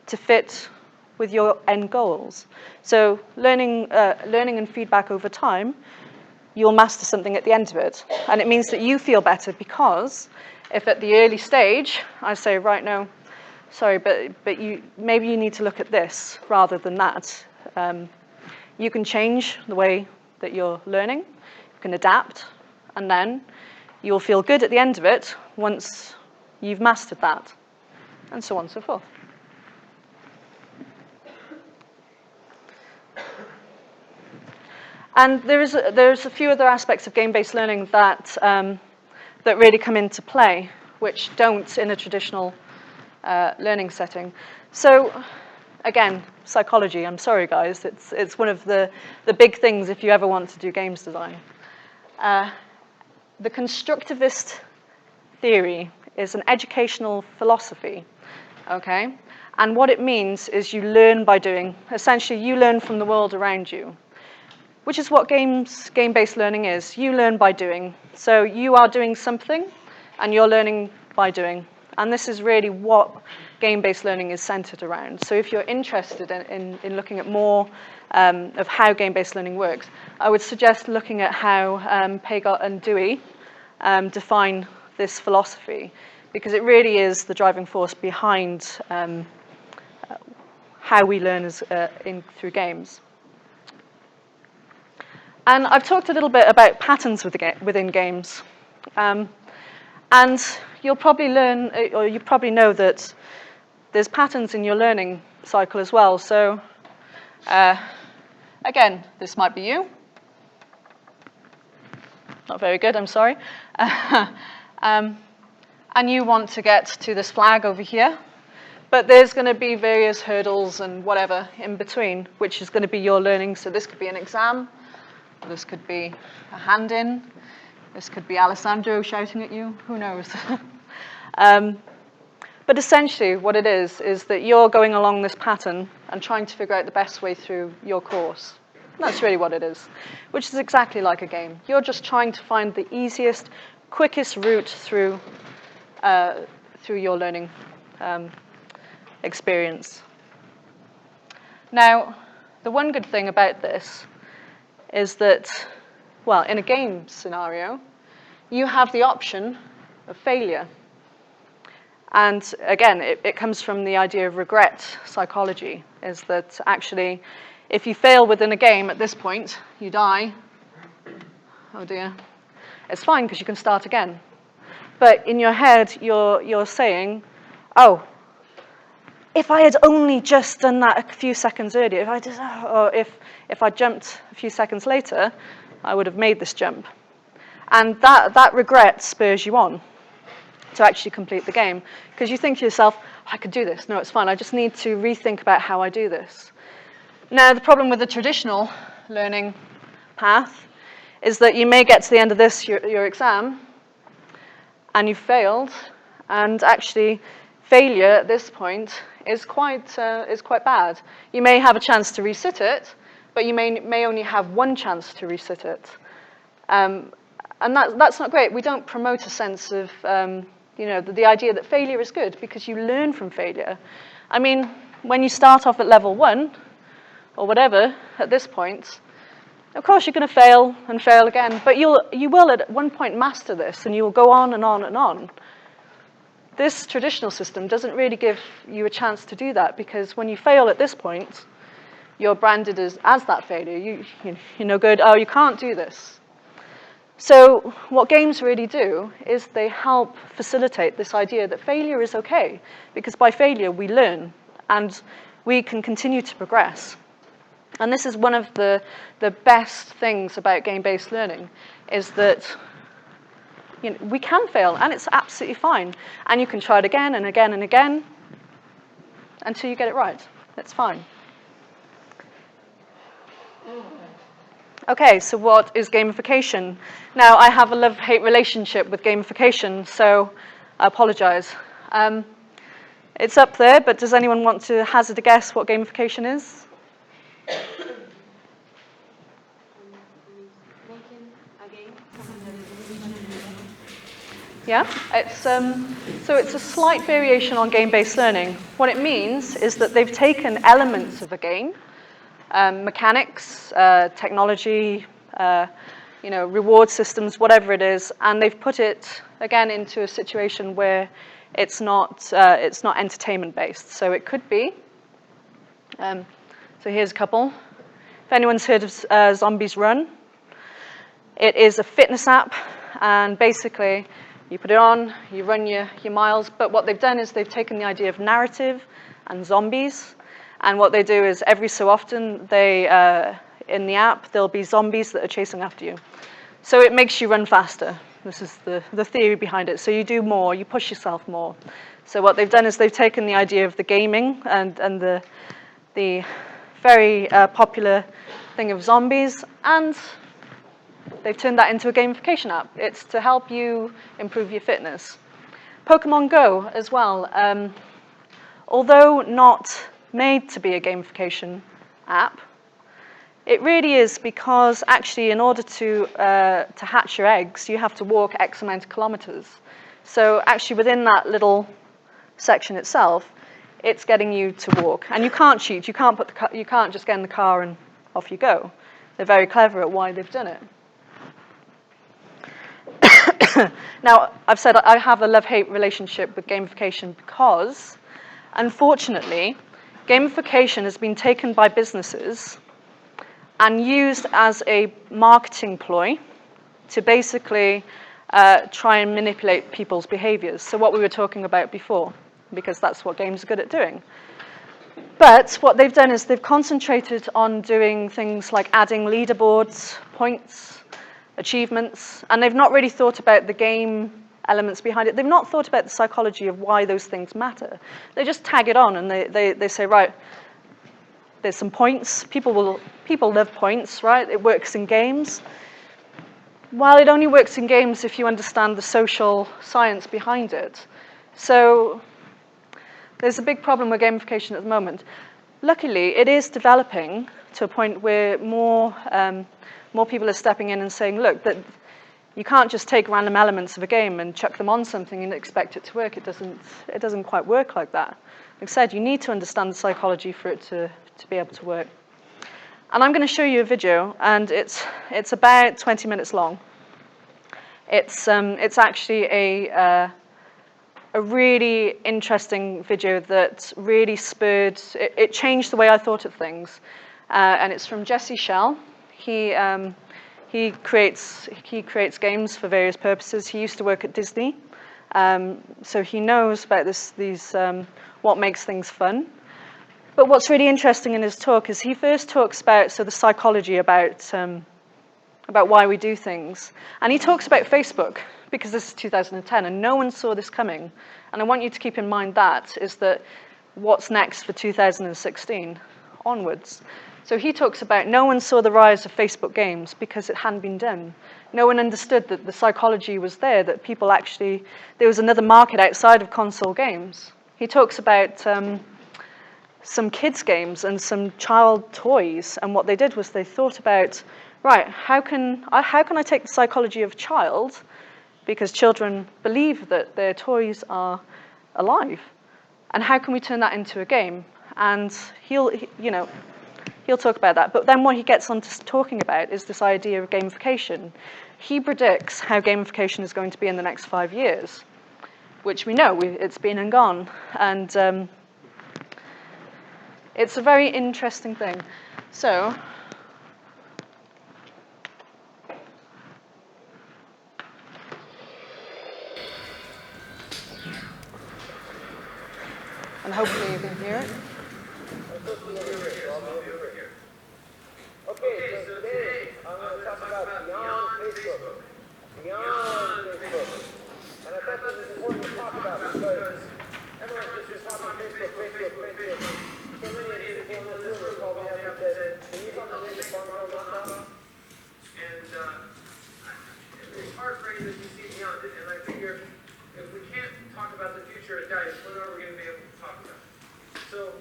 to fit with your end goals. So learning and feedback over time, you'll master something at the end of it. And it means that you feel better, because if at the early stage I say, right, no, sorry, but maybe you need to look at this rather than that. You can change the way that you're learning, you can adapt, and then you'll feel good at the end of it once you've mastered that, and so on and so forth. And there's a few other aspects of game-based learning that really come into play, which don't in a traditional learning setting. So, again, psychology. I'm sorry, guys. It's one of the big things if you ever want to do games design. The constructivist theory is an educational philosophy, okay? And what it means is you learn by doing. Essentially, you learn from the world around you, which is what game-based learning is. You learn by doing. So you are doing something, and you're learning by doing. And this is really what game-based learning is centered around. So if you're interested in looking at more of how game-based learning works, I would suggest looking at how Pagott and Dewey define this philosophy, because it really is the driving force behind how we learn through games. And I've talked a little bit about patterns within games. And you'll probably learn, or you probably know that there's patterns in your learning cycle as well. So again, this might be you. Not very good, I'm sorry. And you want to get to this flag over here. But there's going to be various hurdles and whatever in between, which is going to be your learning. So this could be an exam. This could be a hand in. This could be Alessandro shouting at you. Who knows? But essentially what it is that you're going along this pattern and trying to figure out the best way through your course. That's really what it is, which is exactly like a game. You're just trying to find the easiest, quickest route through your learning experience. Now, the one good thing about this is that, well, in a game scenario, you have the option of failure. And again, it comes from the idea of regret psychology, is that actually, if you fail within a game at this point, you die. Oh dear. It's fine because you can start again. But in your head, you're saying, oh, if I had only just done that a few seconds earlier, if I jumped a few seconds later, I would have made this jump. And that regret spurs you on to actually complete the game. Because you think to yourself, I could do this. No, it's fine. I just need to rethink about how I do this. Now, the problem with the traditional learning path is that you may get to the end of your exam, and you've failed, and actually failure at this point is quite bad. You may have a chance to resit it, but you may only have one chance to resit it. And that's not great. We don't promote a sense of, the idea that failure is good because you learn from failure. I mean, when you start off at level 1, or whatever, at this point, of course you're going to fail and fail again, but you will at one point master this, and you will go on and on and on. This traditional system doesn't really give you a chance to do that, because when you fail at this point, you're branded as that failure. You're no good. Oh, you can't do this. So what games really do is they help facilitate this idea that failure is okay, because by failure we learn and we can continue to progress. And this is one of the best things about game-based learning, is that we can fail, and it's absolutely fine. And you can try it again and again and again until you get it right. It's fine. Okay, so what is gamification? Now, I have a love-hate relationship with gamification, so I apologize. It's up there, but does anyone want to hazard a guess what gamification is? Yeah, so it's a slight variation on game-based learning. What it means is that they've taken elements of a game, mechanics, technology, reward systems, whatever it is, and they've put it again into a situation where it's not entertainment-based. So it could be. So here's a couple. If anyone's heard of Zombies Run, it is a fitness app, and basically you put it on, you run your miles, but what they've done is they've taken the idea of narrative and zombies, and what they do is every so often in the app there'll be zombies that are chasing after you. So it makes you run faster. This is the theory behind it. So you do more, you push yourself more. So what they've done is they've taken the idea of the gaming and the very popular thing of zombies, and they've turned that into a gamification app. It's to help you improve your fitness. Pokemon Go as well, although not made to be a gamification app, it really is, because actually in order to hatch your eggs, you have to walk X amount of kilometers. So actually within that little section itself, it's getting you to walk. And you can't cheat. You can't just get in the car and off you go. They're very clever at why they've done it. Now, I've said I have a love-hate relationship with gamification because, unfortunately, gamification has been taken by businesses and used as a marketing ploy to basically try and manipulate people's behaviors. So what we were talking about before, because that's what games are good at doing. But what they've done is they've concentrated on doing things like adding leaderboards, points, achievements, and they've not really thought about the game elements behind it. They've not thought about the psychology of why those things matter. They just tag it on and they say, right, there's some points. People love points, right? It works in games. Well, it only works in games if you understand the social science behind it. So there's a big problem with gamification at the moment. Luckily, it is developing to a point where more people are stepping in and saying, look, that you can't just take random elements of a game and chuck them on something and expect it to work. It doesn't quite work like that. Like I said, you need to understand the psychology for it to be able to work. And I'm going to show you a video, and it's about 20 minutes long. It's actually a really interesting video that really spurred. It changed the way I thought of things, and it's from Jesse Schell. He creates games for various purposes. He used to work at Disney, so he knows about these what makes things fun. But what's really interesting in his talk is he first talks about the psychology about why we do things, and he talks about Facebook, because this is 2010 and no one saw this coming. And I want you to keep in mind that what's next for 2016 onwards. So he talks about no one saw the rise of Facebook games because it hadn't been done. No one understood that the psychology was there, that people actually, there was another market outside of console games. He talks about some kids' games and some child toys, and what they did was they thought about, right, how can I take the psychology of a child, because children believe that their toys are alive, and how can we turn that into a game? And he'll talk about that. But then what he gets on to talking about is this idea of gamification. He predicts how gamification is going to be in the next 5 years, which we know it's been and gone. And it's a very interesting thing. So, and hopefully you can hear it. Okay, so today I'm going to talk about beyond Facebook. Beyond Facebook. And I thought this was important to talk about because everyone just talking Facebook. So many of you people in this room called me up and said, can you talk about this farm? And it's hard for you to see beyond it. And I figure if we can't talk about the future, it dies. What are we going to be able to talk about? So,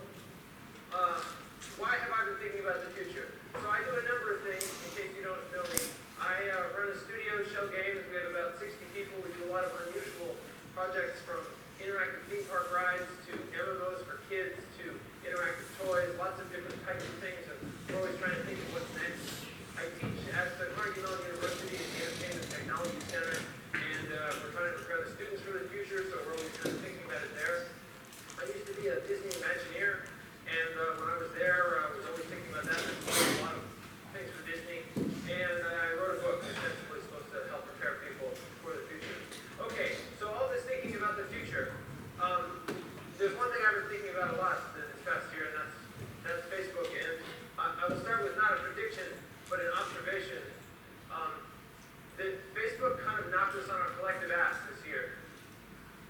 why have I been thinking about the future? So I do a number of things, in case you don't know me. I run a studio, show games. We have about 60 people. We do a lot of unusual projects, from interactive theme park rides to MMOs for kids to interactive toys, lots of different types of things, and we're always trying to think of what's next. I teach at the Clarke University at the Entertainment Technology Center, and we're trying to prepare the students for the future, so we're always kind of thinking about it there. I used to be a Disney Imagineer, and when I was there, I was always thinking about that. There's a lot of things for Disney, and I wrote a book that's supposed to help prepare people for the future. Okay, so all this thinking about the future, there's one thing I've been thinking about a lot this past year, and that's Facebook. And I will start with not a prediction, but an observation. That Facebook kind of knocked us on our collective ass this year.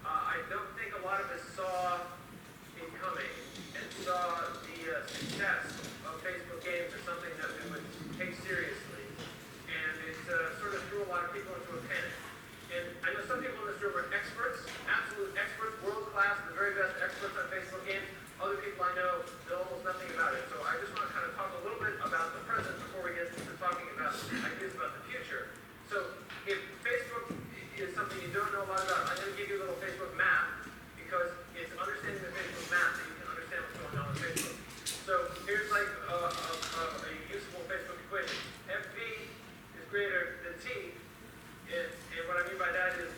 I don't think a lot of us saw it coming and saw the success of Facebook games as something that we would take seriously. And it sort of threw a lot of people into a panic. And I know some people in this room are experts, absolute experts, world-class, the very best experts on Facebook games. Other people I know know almost nothing about it. So I just want to kind of talk a little bit about the present before we get into talking about ideas about the future. So if Facebook is something you don't know a lot about, I'm going to give you a little Facebook map, because it's understanding the Facebook map that you can understand what's going on with Facebook. So here's like a useful Facebook equation. FB is greater than T, and what I mean by that is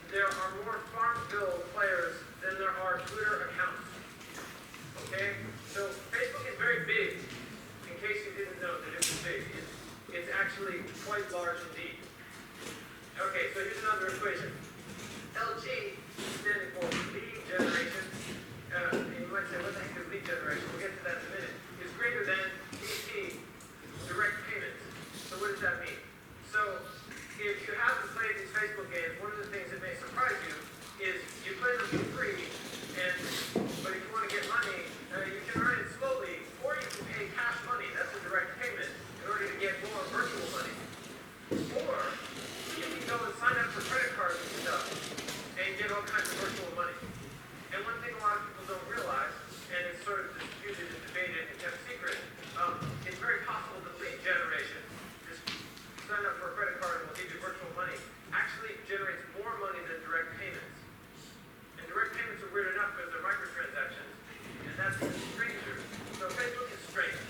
there are more Farmville players than there are Twitter accounts. Okay? So Facebook is very big, in case you didn't know that it was big. It's actually quite large indeed. Okay, so here's another equation. LG, standing for lead generation, you might say, what the heck is lead generation? We'll get to that in a minute. Is greater than DT, direct payments. So what does that mean? So if you haven't played these Facebook games, one of the things that may surprise you is you play them for free, but if you want to get money, you can earn it slowly, or you can pay cash money. That's a direct payment in order to get more virtual money. Or you can go and sign up for credit cards and stuff and get all kinds of virtual money. And one thing a lot of people don't realize, and it's sort of disputed and debated and kept secret, it's very possible that lead generation, just sign up for a credit card and we'll give you virtual money, actually generates more money than direct payments. And direct payments are weird enough because they're microtransactions, and that's even stranger. So Facebook is strange.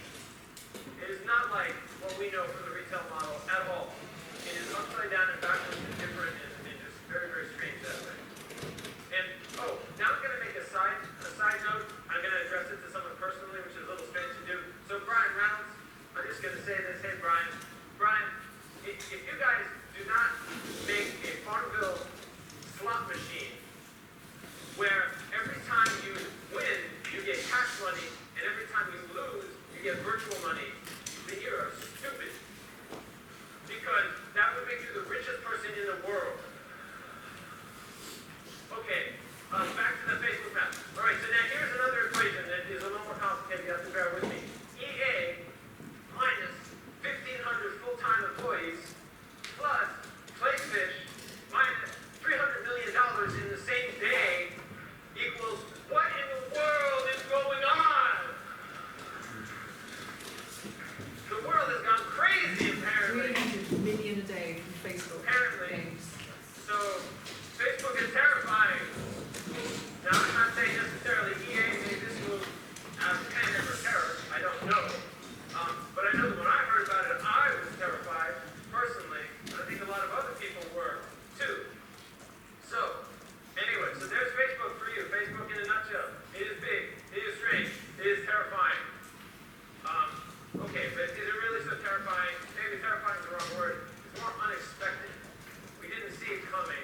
It is not like what we know from the retail model at all. It is upside down and backwards and different and just very, very strange that way. And, now I'm going to make a side note. I'm going to address it to someone personally, which is a little strange to do. So Brian Reynolds, I'm just going to say this. Hey, Brian. Brian, if you guys do not make a Farmville slot machine where every time you win, you get cash money, and every time you lose, you get virtual money, then you are stupid. Because that would make you the richest person in the world. Okay, back to the Facebook map. All right, so now here's another equation that is a little more complicated. You have to bear with me. EA minus 1,500 full-time employees plus Playfish minus $300 million in the same day equals what in the world is going on? The world has gone crazy, apparently. 300 million a day from Facebook Apparently. games. So, Facebook is terrifying. Now, I'm not saying necessarily EA made this move out of panic or terror. I don't know. But I know that when I heard about it, I was terrified, personally. And I think a lot of other people were, too. So, anyway, so there's Facebook for you. Facebook in a nutshell. It is big. It is strange. It is terrifying. Okay, but is it really so terrifying? Maybe terrifying is the wrong word. It's more unexpected. We didn't see it coming.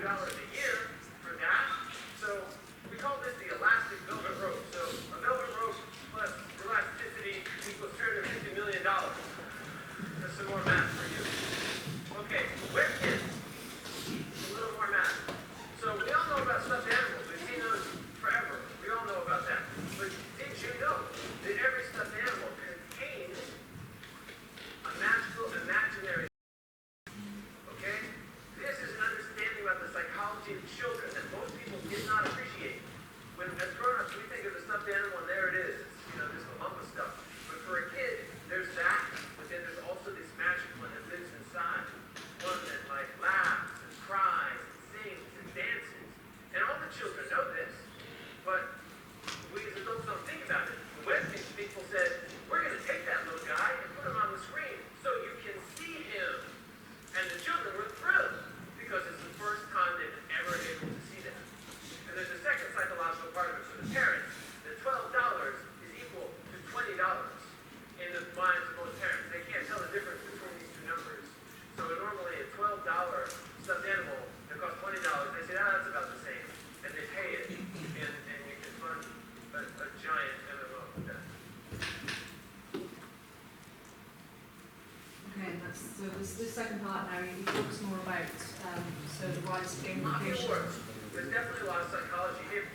a year for that. So we call this the elastic velvet rope. So a velvet rope plus elasticity equals $350 million. That's some more math for you. Okay, webkits. A little more math. So we all know about stuffed animals. We've seen those forever. We all know about that. But did you know that every stuffed animal contains a magical imaginary? Okay? This is an understanding about the psychology of children that most people did not appreciate. When as grown-ups we think of the stuffed animal and there it is. It's, you know, just a lump of stuff. But for a kid, there's that, but then there's also this magic one that lives inside. One that like laughs and cries and sings and dances. And all the children know this, but we as adults don't think about it. The Western people said, we're going to take that little guy and put him on the screen so you can see him. And the children were thrilled because it's the first time they've been ever able to see that. And there's a second psychological part of it for the parents, that $12 is equal to $20 in the minds of most parents. They can't tell the difference between these two numbers. So normally a $12 stuffed animal that costs $20, they say, oh, that's about the same. And they pay it, and you can fund a giant MMO with that. Okay, so this second part now, you focus more about so the rise of gamification. There's definitely a lot of psychology here.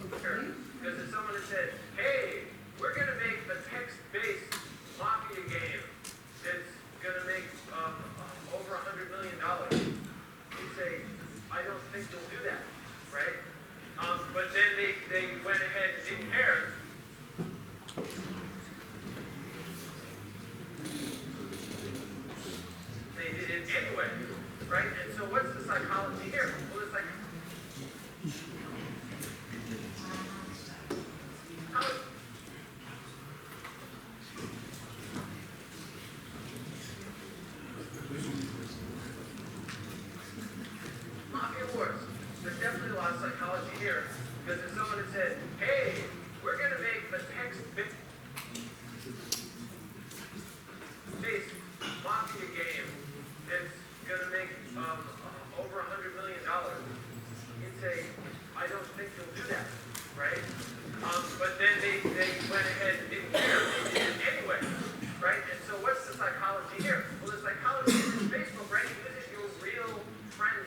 Okay. Because if someone had said, hey, we're going to make a text-based mafia game that's going to make over $100 million, you'd say, I don't think you'll do that, right? But then they went ahead and didn't care. They did it anyway, right? And so what's the psychology here? Well, it's like, mafia wars. There's definitely a lot of psychology here. Because if someone had said, hey, we're going to make a text-based mafia game that's going to make over $100 million, you'd say, I don't think you'll do that, right? But then they went ahead and didn't care. They did it anyway, right? And so what's the psychology here? Well, the psychology is Facebook, right? This is your real friend.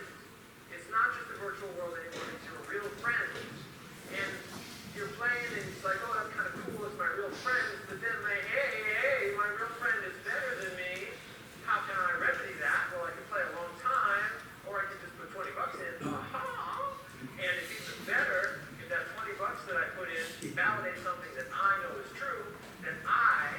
It's not just a virtual world anymore. It's your real friend. And you're playing and it's like, oh, that's kind of cool. It's my real friend. But then like, hey, my real friend is better than me. How can I remedy that? Well, I can play a long time, or I can just put $20 in. And it's even better if that $20 that I put in validates something that I know is true, that I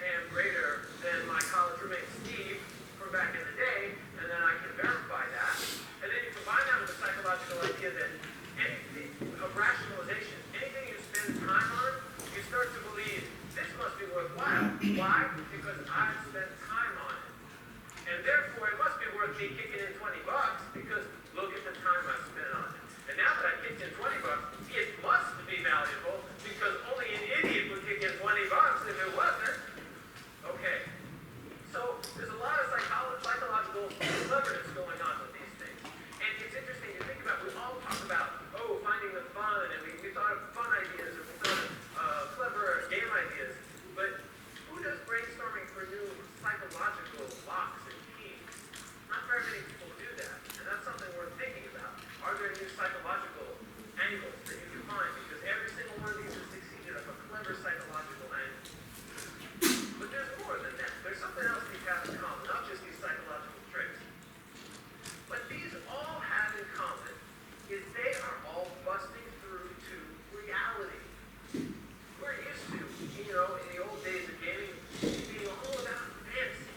am greater than my college roommate Steve from back in the day, and then I can verify that. And then you combine that with the psychological idea that anything of rationalization, anything you spend time on, you start to believe this must be worthwhile. Why? Because I've spent time on it. And therefore, it must be worth me kicking in $20 because look at the time I spent on it. And now that I kicked in $20, it must be valuable because only an idiot would kick in $20 if it wasn't. Okay. So there's a lot of psychological cleverness going on with these things. And it's interesting to think about, we all talk about, oh, finding the fun, and we thought of fun ideas, and we thought of clever game ideas. But who does brainstorming for new psychological locks and keys? Not very many people do that. And that's something worth thinking about. Are there new psychological angles that you can find? Because every single one of these has succeeded of a clever psychological angle. But there's more than that. There's something else these have in common, not just these psychological tricks. What these all have in common is they are all busting through to reality. We're used to, in the old days of gaming, being all about fantasy.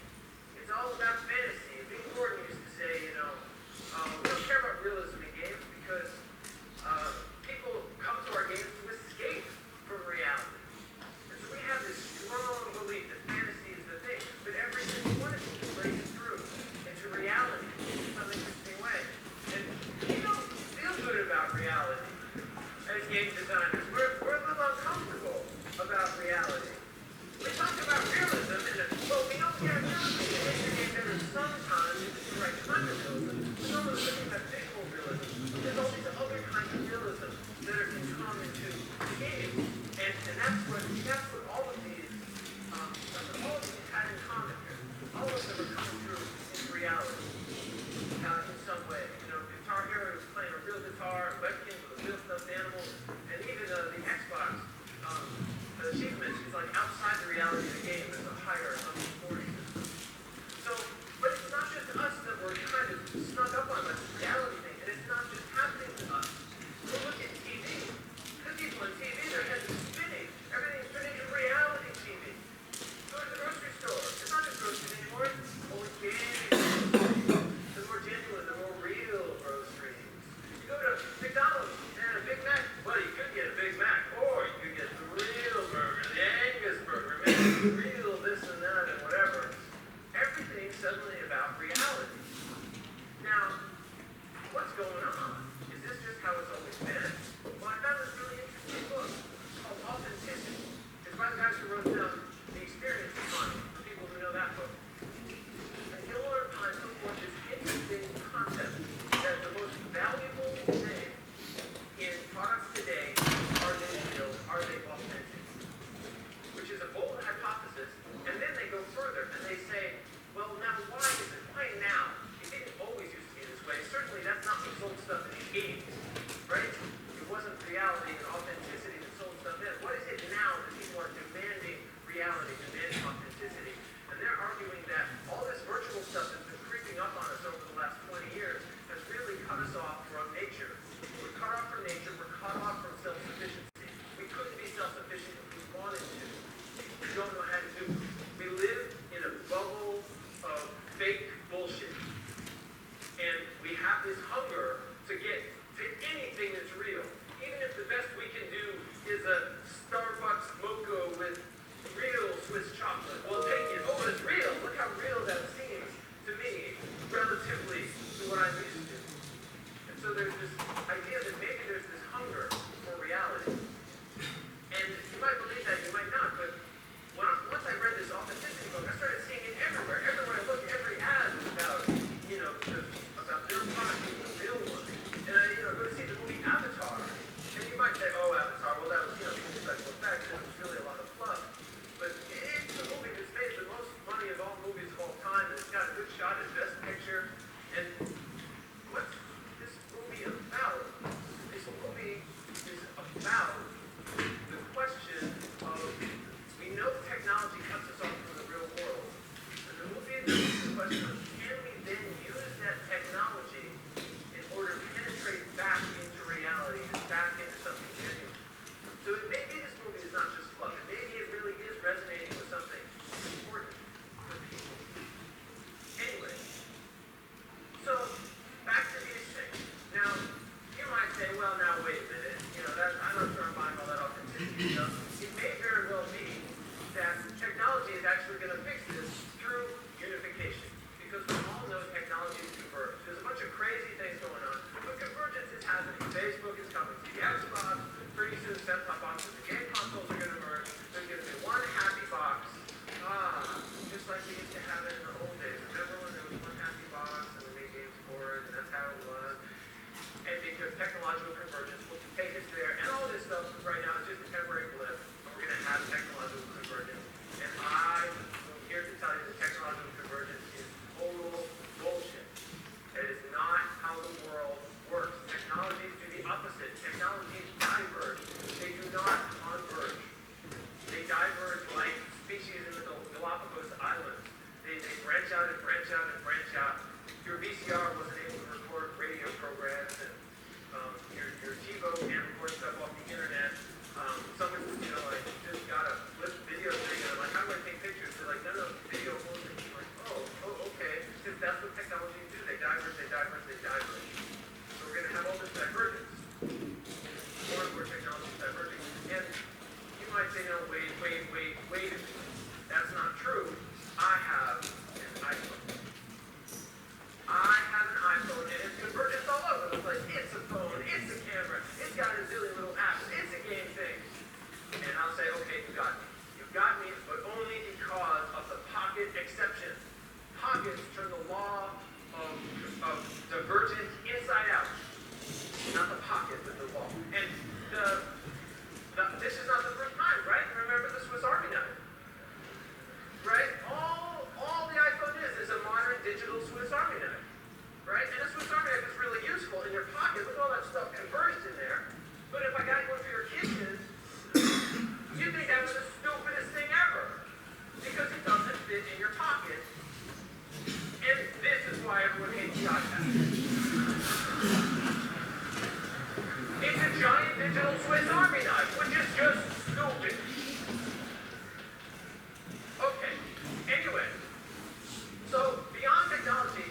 It's all about fantasy. And Big Gordon used to say, we don't care about realism in games because people come to our games to escape from reality. And so we have this strong belief that fantasy is the thing, but every single one of you can break through into reality in some interesting way. And we don't feel good about reality as game designers. We're a little uncomfortable about reality. We talk about realism, but we don't get realism in the game better sometimes if it's the right kind of realism. But normally looking at hunger to get to anything that's real. Even if the best we can do is a Starbucks mocha with real Swiss chocolate. We'll take it. Oh, it's real. Look how real that seems to me, relatively to what I'm used to. And so there's this idea that maybe there's this hunger for reality. And you might believe that, you might not, but once I read this authenticity book, I started seeing it everywhere. Everywhere I look, every ad is about, about their product being the real one. And I, go to see the movie Avatar. And you might say, oh, Avatar, well, that was, special effects, and it was really a lot of fluff. But it's a movie that's made the most money of all movies of all time, and it's got a good shot at Best Picture. And what's this movie about? This movie is about the question of, we know technology cuts us off from the real world. And the movie is the question of, can we then use that technology in order to penetrate back into reality and back into something genuine? So maybe this movie is not just fluff, and maybe it really is resonating with something important for people. Anyway, so back to these things. Now, you might say, well, now wait a minute. I'm not sure I'm buying all that authenticity stuff. It may very well be that technology is actually going to fix this through unification, because we all know technology is converged. There's a bunch of crazy things going on, but convergence is happening. Facebook is coming to the Xbox. Pretty soon, set-top boxes and game consoles are going to merge. There's going to be one happy box. Just like we used to have it in the old days. Remember when there was one happy box and we made games for it, and that's how it was. And because technological convergence will take us there, and all this stuff right now is just a temporary blip. We're going to have technological convergence. And I'm here to tell you that technological convergence is total bullshit. It is not how the world works. Technologies do the opposite. Technologies diverge. They do not converge. They diverge like species in the Galapagos Islands. They branch out and branch out and branch out. Your VCR wasn't able to record radio programs, and your TiVo can't record stuff off the internet. Someone, I just got a flip video thing, and I'm like, how do I take pictures? They're like, no, video won't take. I'm like, oh, okay. Because that's what technologies do. They diverge, they diverge, they diverge. So we're going to have all this divergence. More and more technology is diverging. And you might say, no, wait a minute. That's not true. I have an iPhone. And it's convergence all over the place. It's a phone, it's a camera, it's got a zillion little apps, it's a game thing. And I'll say, okay, you got me. You got me, but only because of the pocket exception. Pockets turn the law of divergence inside out. Not the pocket, but the law. And this is not the first time, right? Remember the Swiss Army knife, right? All the iPhone is a modern digital Swiss Army knife, right? And a Swiss Army knife is really useful in your pocket with all that stuff converged in there. But if I got one for your kitchen, you think that's the stupidest thing ever, because it doesn't fit in your pocket. And this is why everyone hates the iPad. It's a giant digital Swiss Army knife, which is just stupid. Okay, anyway. So, beyond technology,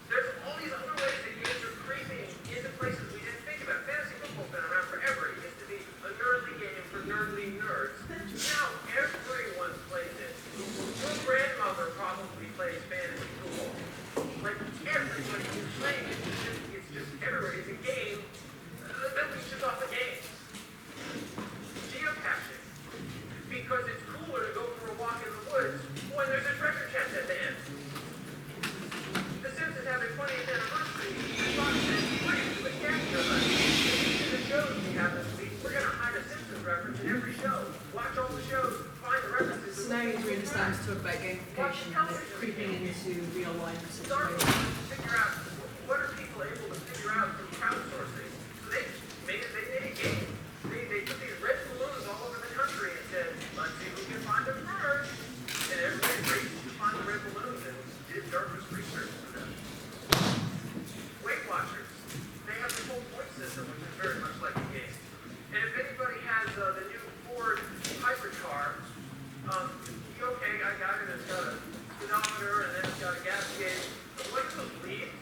there's all these other ways that games are creeping into places we didn't think about. Fantasy football's been around forever. It used to be a nerdly game for nerdly nerds. Now, everyone plays it. Your grandmother probably plays fantasy football. Like, everybody is playing it. It's just everywhere. It's a game that leeches off the game. Geocaching. Because it's cooler to go for a walk in the woods when there's a treasure chest at the end. The Simpsons have their 20th anniversary. Fox says, what are you doing after us? In the shows we have this week, we're going to hide a Simpsons reference in every show. Watch all the shows, find the references. So now you really start to talk about gamification and it's creeping into real life Start situations. to figure out, what are people able to figure out from crowdsourcing? So they made a game. They took these red balloons all over the country and said, let's see who can find them first. And everybody raced to find the red balloons and did surface research for them. Weight Watchers, they have this whole point system, which is very much like a game. And if anybody has the new Ford hypercar, okay, I got it. It's got a speedometer and then it's got a gas gauge. But what are those leads?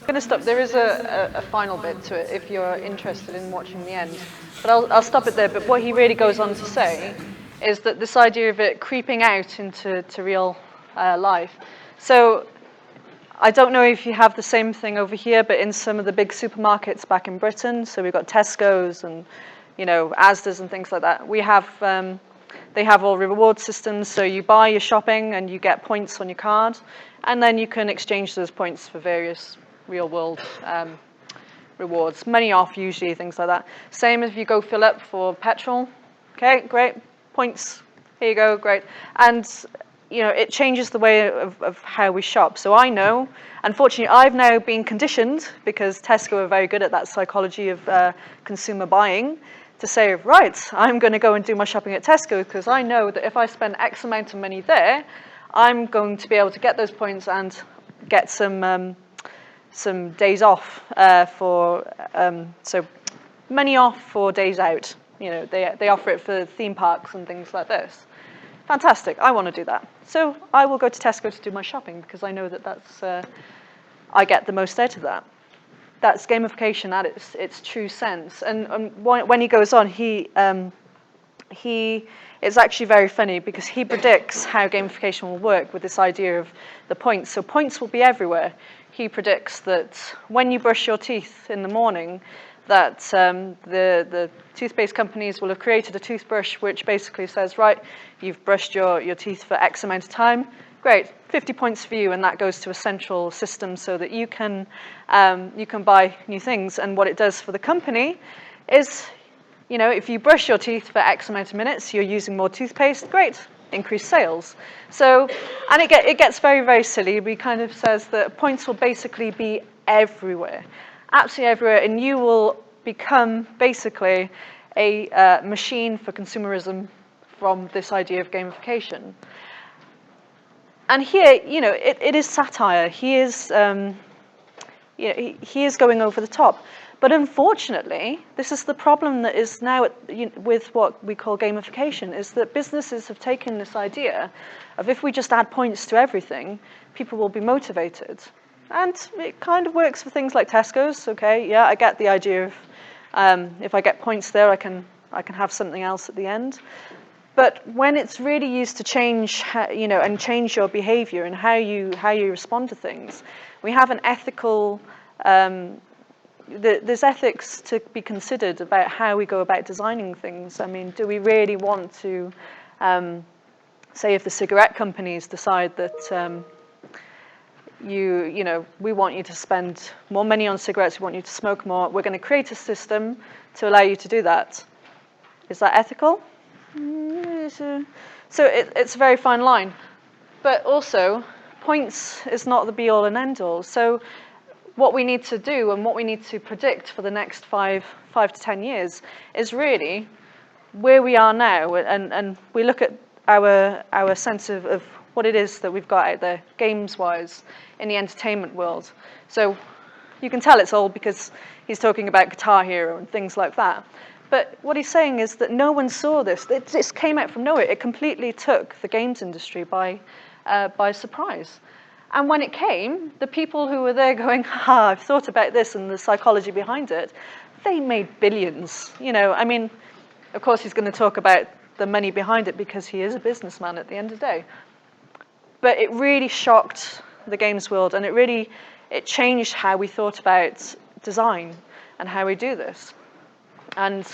I'm going to stop. There is a final bit to it if you're interested in watching the end. But I'll stop it there. But what he really goes on to say is that this idea of it creeping out into real life. So I don't know if you have the same thing over here, but in some of the big supermarkets back in Britain, so we've got Tesco's and, you know, Asda's and things like that. We have, they have all reward systems, so you buy your shopping and you get points on your card, and then you can exchange those points for various real-world rewards. Money off, usually, things like that. Same if you go fill up for petrol. Okay, great, points, here you go, great. And you know, it changes the way of how we shop. So I know, unfortunately, I've now been conditioned, because Tesco are very good at that psychology of consumer buying, to say, right, I'm going to go and do my shopping at Tesco, because I know that if I spend X amount of money there, I'm going to be able to get those points and get some days off so money off for days out. You know, they offer it for theme parks and things like this. Fantastic, I want to do that. So I will go to Tesco to do my shopping, because I know that that's, I get the most out of that. That's gamification at its true sense. And when he goes on, it's actually very funny, because he predicts how gamification will work with this idea of the points. So points will be everywhere. He predicts that when you brush your teeth in the morning, that the toothpaste companies will have created a toothbrush which basically says, right, you've brushed your teeth for X amount of time. Great, 50 points for you, and that goes to a central system so that you can buy new things. And what it does for the company is, you know, if you brush your teeth for X amount of minutes, you're using more toothpaste. Great, increased sales. So, and it gets very, very silly. It kind of says that points will basically be everywhere. Absolutely everywhere, and you will become basically a machine for consumerism from this idea of gamification. And here, you know, it is satire. He is, you know, he is going over the top. But unfortunately, this is the problem that is now with what we call gamification, is that businesses have taken this idea of, if we just add points to everything, people will be motivated. And it kind of works for things like Tesco's. Okay, yeah, I get the idea of if I get points there, I can have something else at the end. But when it's really used to change, you know, and change your behavior and how you respond to things, we have an ethical. There's ethics to be considered about how we go about designing things. I mean, do we really want to, say, if the cigarette companies decide that you know, we want you to spend more money on cigarettes, we want you to smoke more, we're going to create a system to allow you to do that. Is that ethical? So it's a very fine line. But also, points is not the be-all and end-all. So what we need to do and what we need to predict for the next 5 to 10 years is really where we are now, and we look at our sense of what it is that we've got out there, games-wise, in the entertainment world. So you can tell it's old because he's talking about Guitar Hero and things like that. But what he's saying is that no one saw this. This came out from nowhere. It completely took the games industry by surprise. And when it came, the people who were there going, I've thought about this and the psychology behind it, they made billions. You know, I mean, of course he's going to talk about the money behind it because he is a businessman at the end of the day. But it really shocked the games world, and it changed how we thought about design and how we do this. And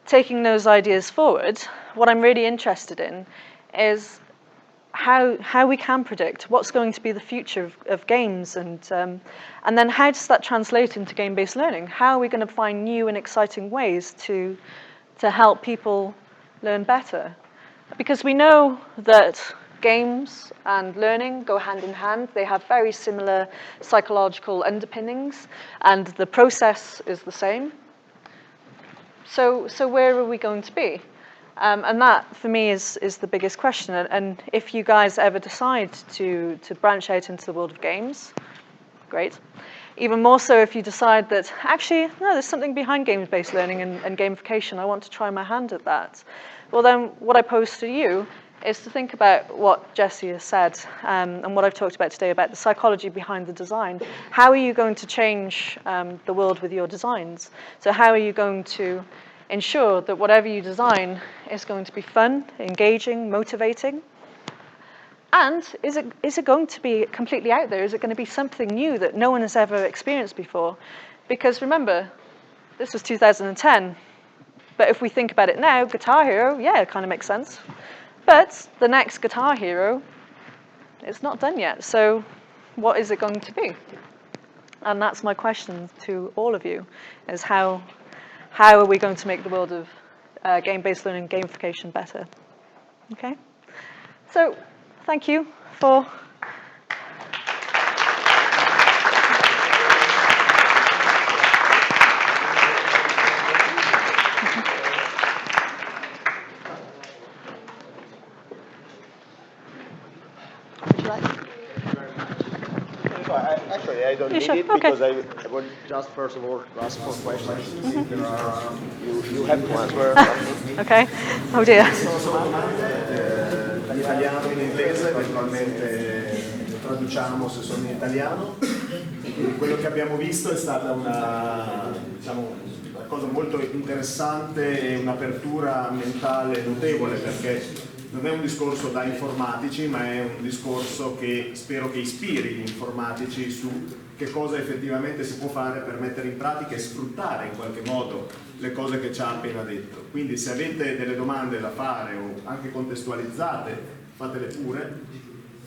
taking those ideas forward, what I'm really interested in is how we can predict what's going to be the future of games, and then how does that translate into game-based learning? How are we going to find new and exciting ways to help people learn better? Because we know that games and learning go hand in hand. They have very similar psychological underpinnings, and the process is the same. So where are we going to be? And that, for me, is the biggest question. And if you guys ever decide to branch out into the world of games, great. Even more so if you decide that, actually, no, there's something behind games-based learning and gamification. I want to try my hand at that. Well, then what I pose to you is to think about what Jesse has said and what I've talked about today about the psychology behind the design. How are you going to change the world with your designs? So how are you going to ensure that whatever you design is going to be fun, engaging, motivating? And is it going to be completely out there? Is it going to be something new that no one has ever experienced before? Because remember, this was 2010. But if we think about it now, Guitar Hero, yeah, it kind of makes sense. But the next Guitar Hero, it's not done yet. So what is it going to be? And that's my question to all of you, is how are we going to make the world of game-based learning, gamification better? Okay? So thank you for... Actually, I don't need it because I want just first of all to ask for questions. If there are, you have to answer. Okay. Oh dear. Italiano in inglese, eventualmente traduciamo se sono in italiano. E quello che abbiamo visto è stata una cosa molto interessante e un'apertura mentale notevole, perché non è un discorso da informatici, ma è un discorso che spero che ispiri gli informatici su che cosa effettivamente si può fare per mettere in pratica e sfruttare in qualche modo le cose che ci ha appena detto. Quindi se avete delle domande da fare o anche contestualizzate, fatele pure,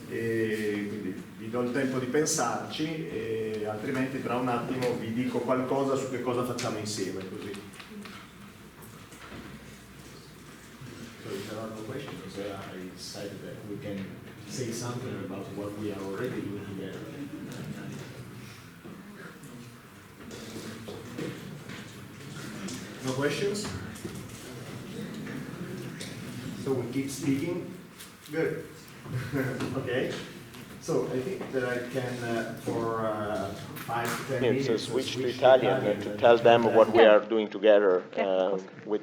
e quindi vi do il tempo di pensarci, e altrimenti tra un attimo vi dico qualcosa su che cosa facciamo insieme, così. So if there are no questions, I decided that we can say something about what we are already doing together. No questions? So we keep speaking? Good. Okay. So I think that I can, for 5 to 10 minutes... It's a switch to Italian to tell them what we are doing together with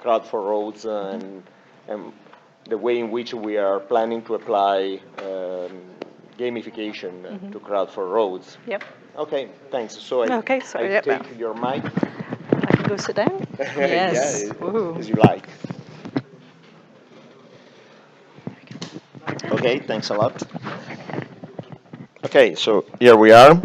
Crowd for Roads and the way in which we are planning to apply gamification to Crowd for Roads. Yep. Okay, thanks. So I take your mic. I can go sit down? Yes. Yeah, as you like. Okay, thanks a lot. Okay, so here we are.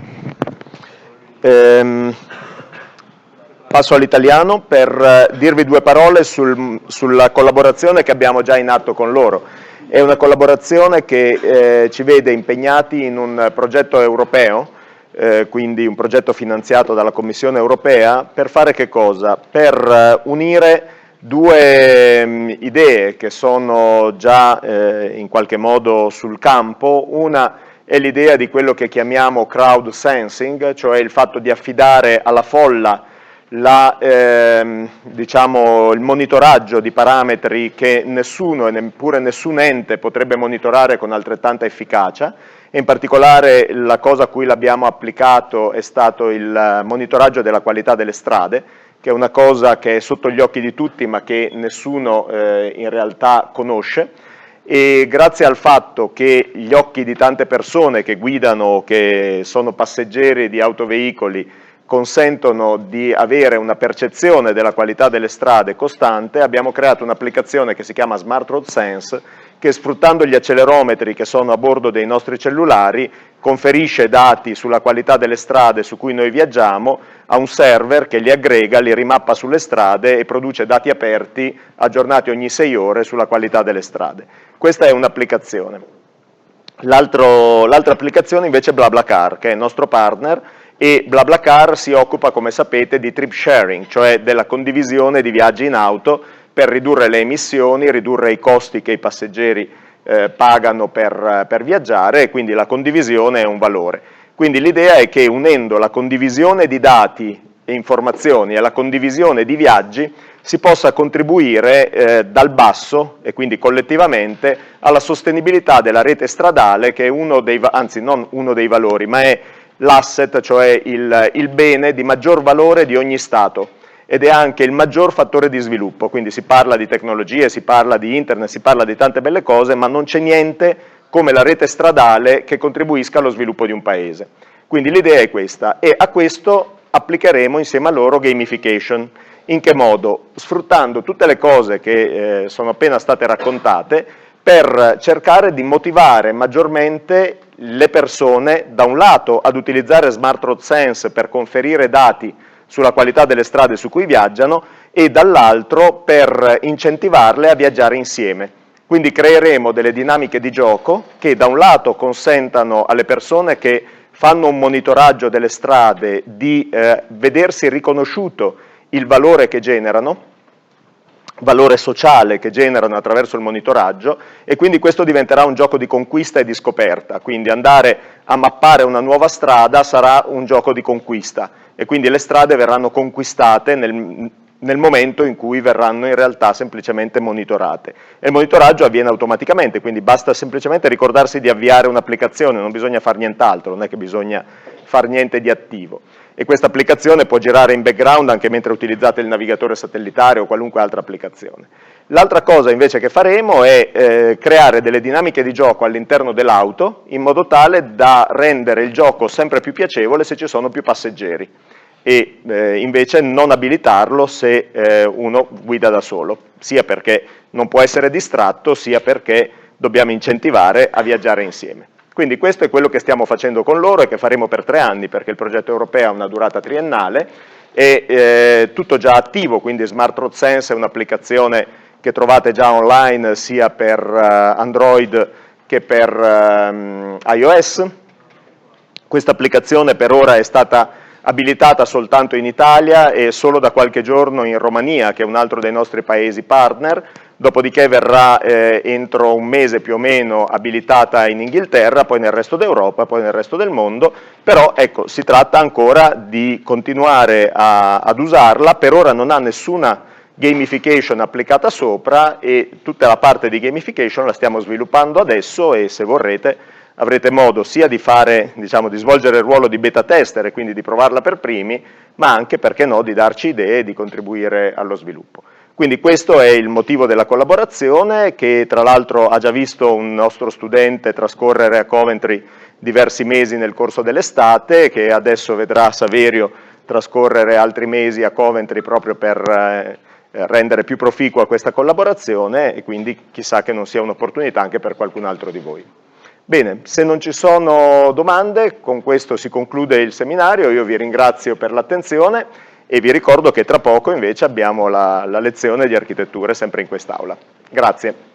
Passo all'italiano per dirvi 2 parole sulla collaborazione che abbiamo già in atto con loro. È una collaborazione che ci vede impegnati in un progetto europeo, quindi un progetto finanziato dalla Commissione europea, per fare che cosa? Per unire 2 idee che sono già in qualche modo sul campo. Una è l'idea di quello che chiamiamo crowd sensing, cioè il fatto di affidare alla folla diciamo, il monitoraggio di parametri che nessuno e neppure nessun ente potrebbe monitorare con altrettanta efficacia, e in particolare la cosa a cui l'abbiamo applicato è stato il monitoraggio della qualità delle strade, che è una cosa che è sotto gli occhi di tutti ma che nessuno in realtà conosce, e grazie al fatto che gli occhi di tante persone che guidano, che sono passeggeri di autoveicoli, consentono di avere una percezione della qualità delle strade costante, abbiamo creato un'applicazione che si chiama Smart Road Sense, che sfruttando gli accelerometri che sono a bordo dei nostri cellulari conferisce dati sulla qualità delle strade su cui noi viaggiamo a un server che li aggrega, li rimappa sulle strade e produce dati aperti aggiornati ogni 6 ore sulla qualità delle strade. Questa è un'applicazione. L'altra applicazione invece è BlaBlaCar, che è il nostro partner, e BlaBlaCar si occupa, come sapete, di trip sharing, cioè della condivisione di viaggi in auto per ridurre le emissioni, ridurre i costi che i passeggeri pagano per viaggiare, e quindi la condivisione è un valore. Quindi l'idea è che unendo la condivisione di dati e informazioni e la condivisione di viaggi si possa contribuire dal basso e quindi collettivamente alla sostenibilità della rete stradale, che è uno dei, anzi non uno dei valori, ma è l'asset, cioè il bene di maggior valore di ogni Stato. ed è anche il maggior fattore di sviluppo, quindi si parla di tecnologie, si parla di internet, si parla di tante belle cose, ma non c'è niente come la rete stradale che contribuisca allo sviluppo di un paese. Quindi l'idea è questa, e a questo applicheremo insieme a loro gamification. In che modo? Sfruttando tutte le cose che sono appena state raccontate per cercare di motivare maggiormente le persone, da un lato, ad utilizzare Smart Road Sense per conferire dati sulla qualità delle strade su cui viaggiano, e dall'altro per incentivarle a viaggiare insieme. Quindi creeremo delle dinamiche di gioco che da un lato consentano alle persone che fanno un monitoraggio delle strade di vedersi riconosciuto il valore che generano, valore sociale che generano attraverso il monitoraggio, e quindi questo diventerà un gioco di conquista e di scoperta, quindi andare a mappare una nuova strada sarà un gioco di conquista, e quindi le strade verranno conquistate nel momento in cui verranno in realtà semplicemente monitorate. E il monitoraggio avviene automaticamente, quindi basta semplicemente ricordarsi di avviare un'applicazione, non bisogna fare nient'altro, non è che bisogna fare niente di attivo. E questa applicazione può girare in background anche mentre utilizzate il navigatore satellitare o qualunque altra applicazione. L'altra cosa invece che faremo è creare delle dinamiche di gioco all'interno dell'auto in modo tale da rendere il gioco sempre più piacevole se ci sono più passeggeri, e invece non abilitarlo se uno guida da solo, sia perché non può essere distratto, sia perché dobbiamo incentivare a viaggiare insieme. Quindi questo è quello che stiamo facendo con loro e che faremo per 3 anni, perché il progetto europeo ha una durata triennale, e tutto già attivo, quindi Smart Road Sense è un'applicazione che trovate già online sia per Android che per iOS. Questa applicazione per ora è stata abilitata soltanto in Italia e solo da qualche giorno in Romania, che è un altro dei nostri paesi partner, dopodiché verrà entro un mese più o meno abilitata in Inghilterra, poi nel resto d'Europa, poi nel resto del mondo, però ecco, si tratta ancora di continuare ad usarla. Per ora non ha nessuna gamification applicata sopra, e tutta la parte di gamification la stiamo sviluppando adesso, e se vorrete avrete modo sia di fare, diciamo, di svolgere il ruolo di beta tester e quindi di provarla per primi, ma anche, perché no, di darci idee e di contribuire allo sviluppo. Quindi questo è il motivo della collaborazione, che tra l'altro ha già visto un nostro studente trascorrere a Coventry diversi mesi nel corso dell'estate, che adesso vedrà Saverio trascorrere altri mesi a Coventry proprio per rendere più proficua questa collaborazione, e quindi chissà che non sia un'opportunità anche per qualcun altro di voi. Bene, se non ci sono domande, con questo si conclude il seminario. Io vi ringrazio per l'attenzione e vi ricordo che tra poco invece abbiamo la lezione di architetture sempre in quest'aula. Grazie.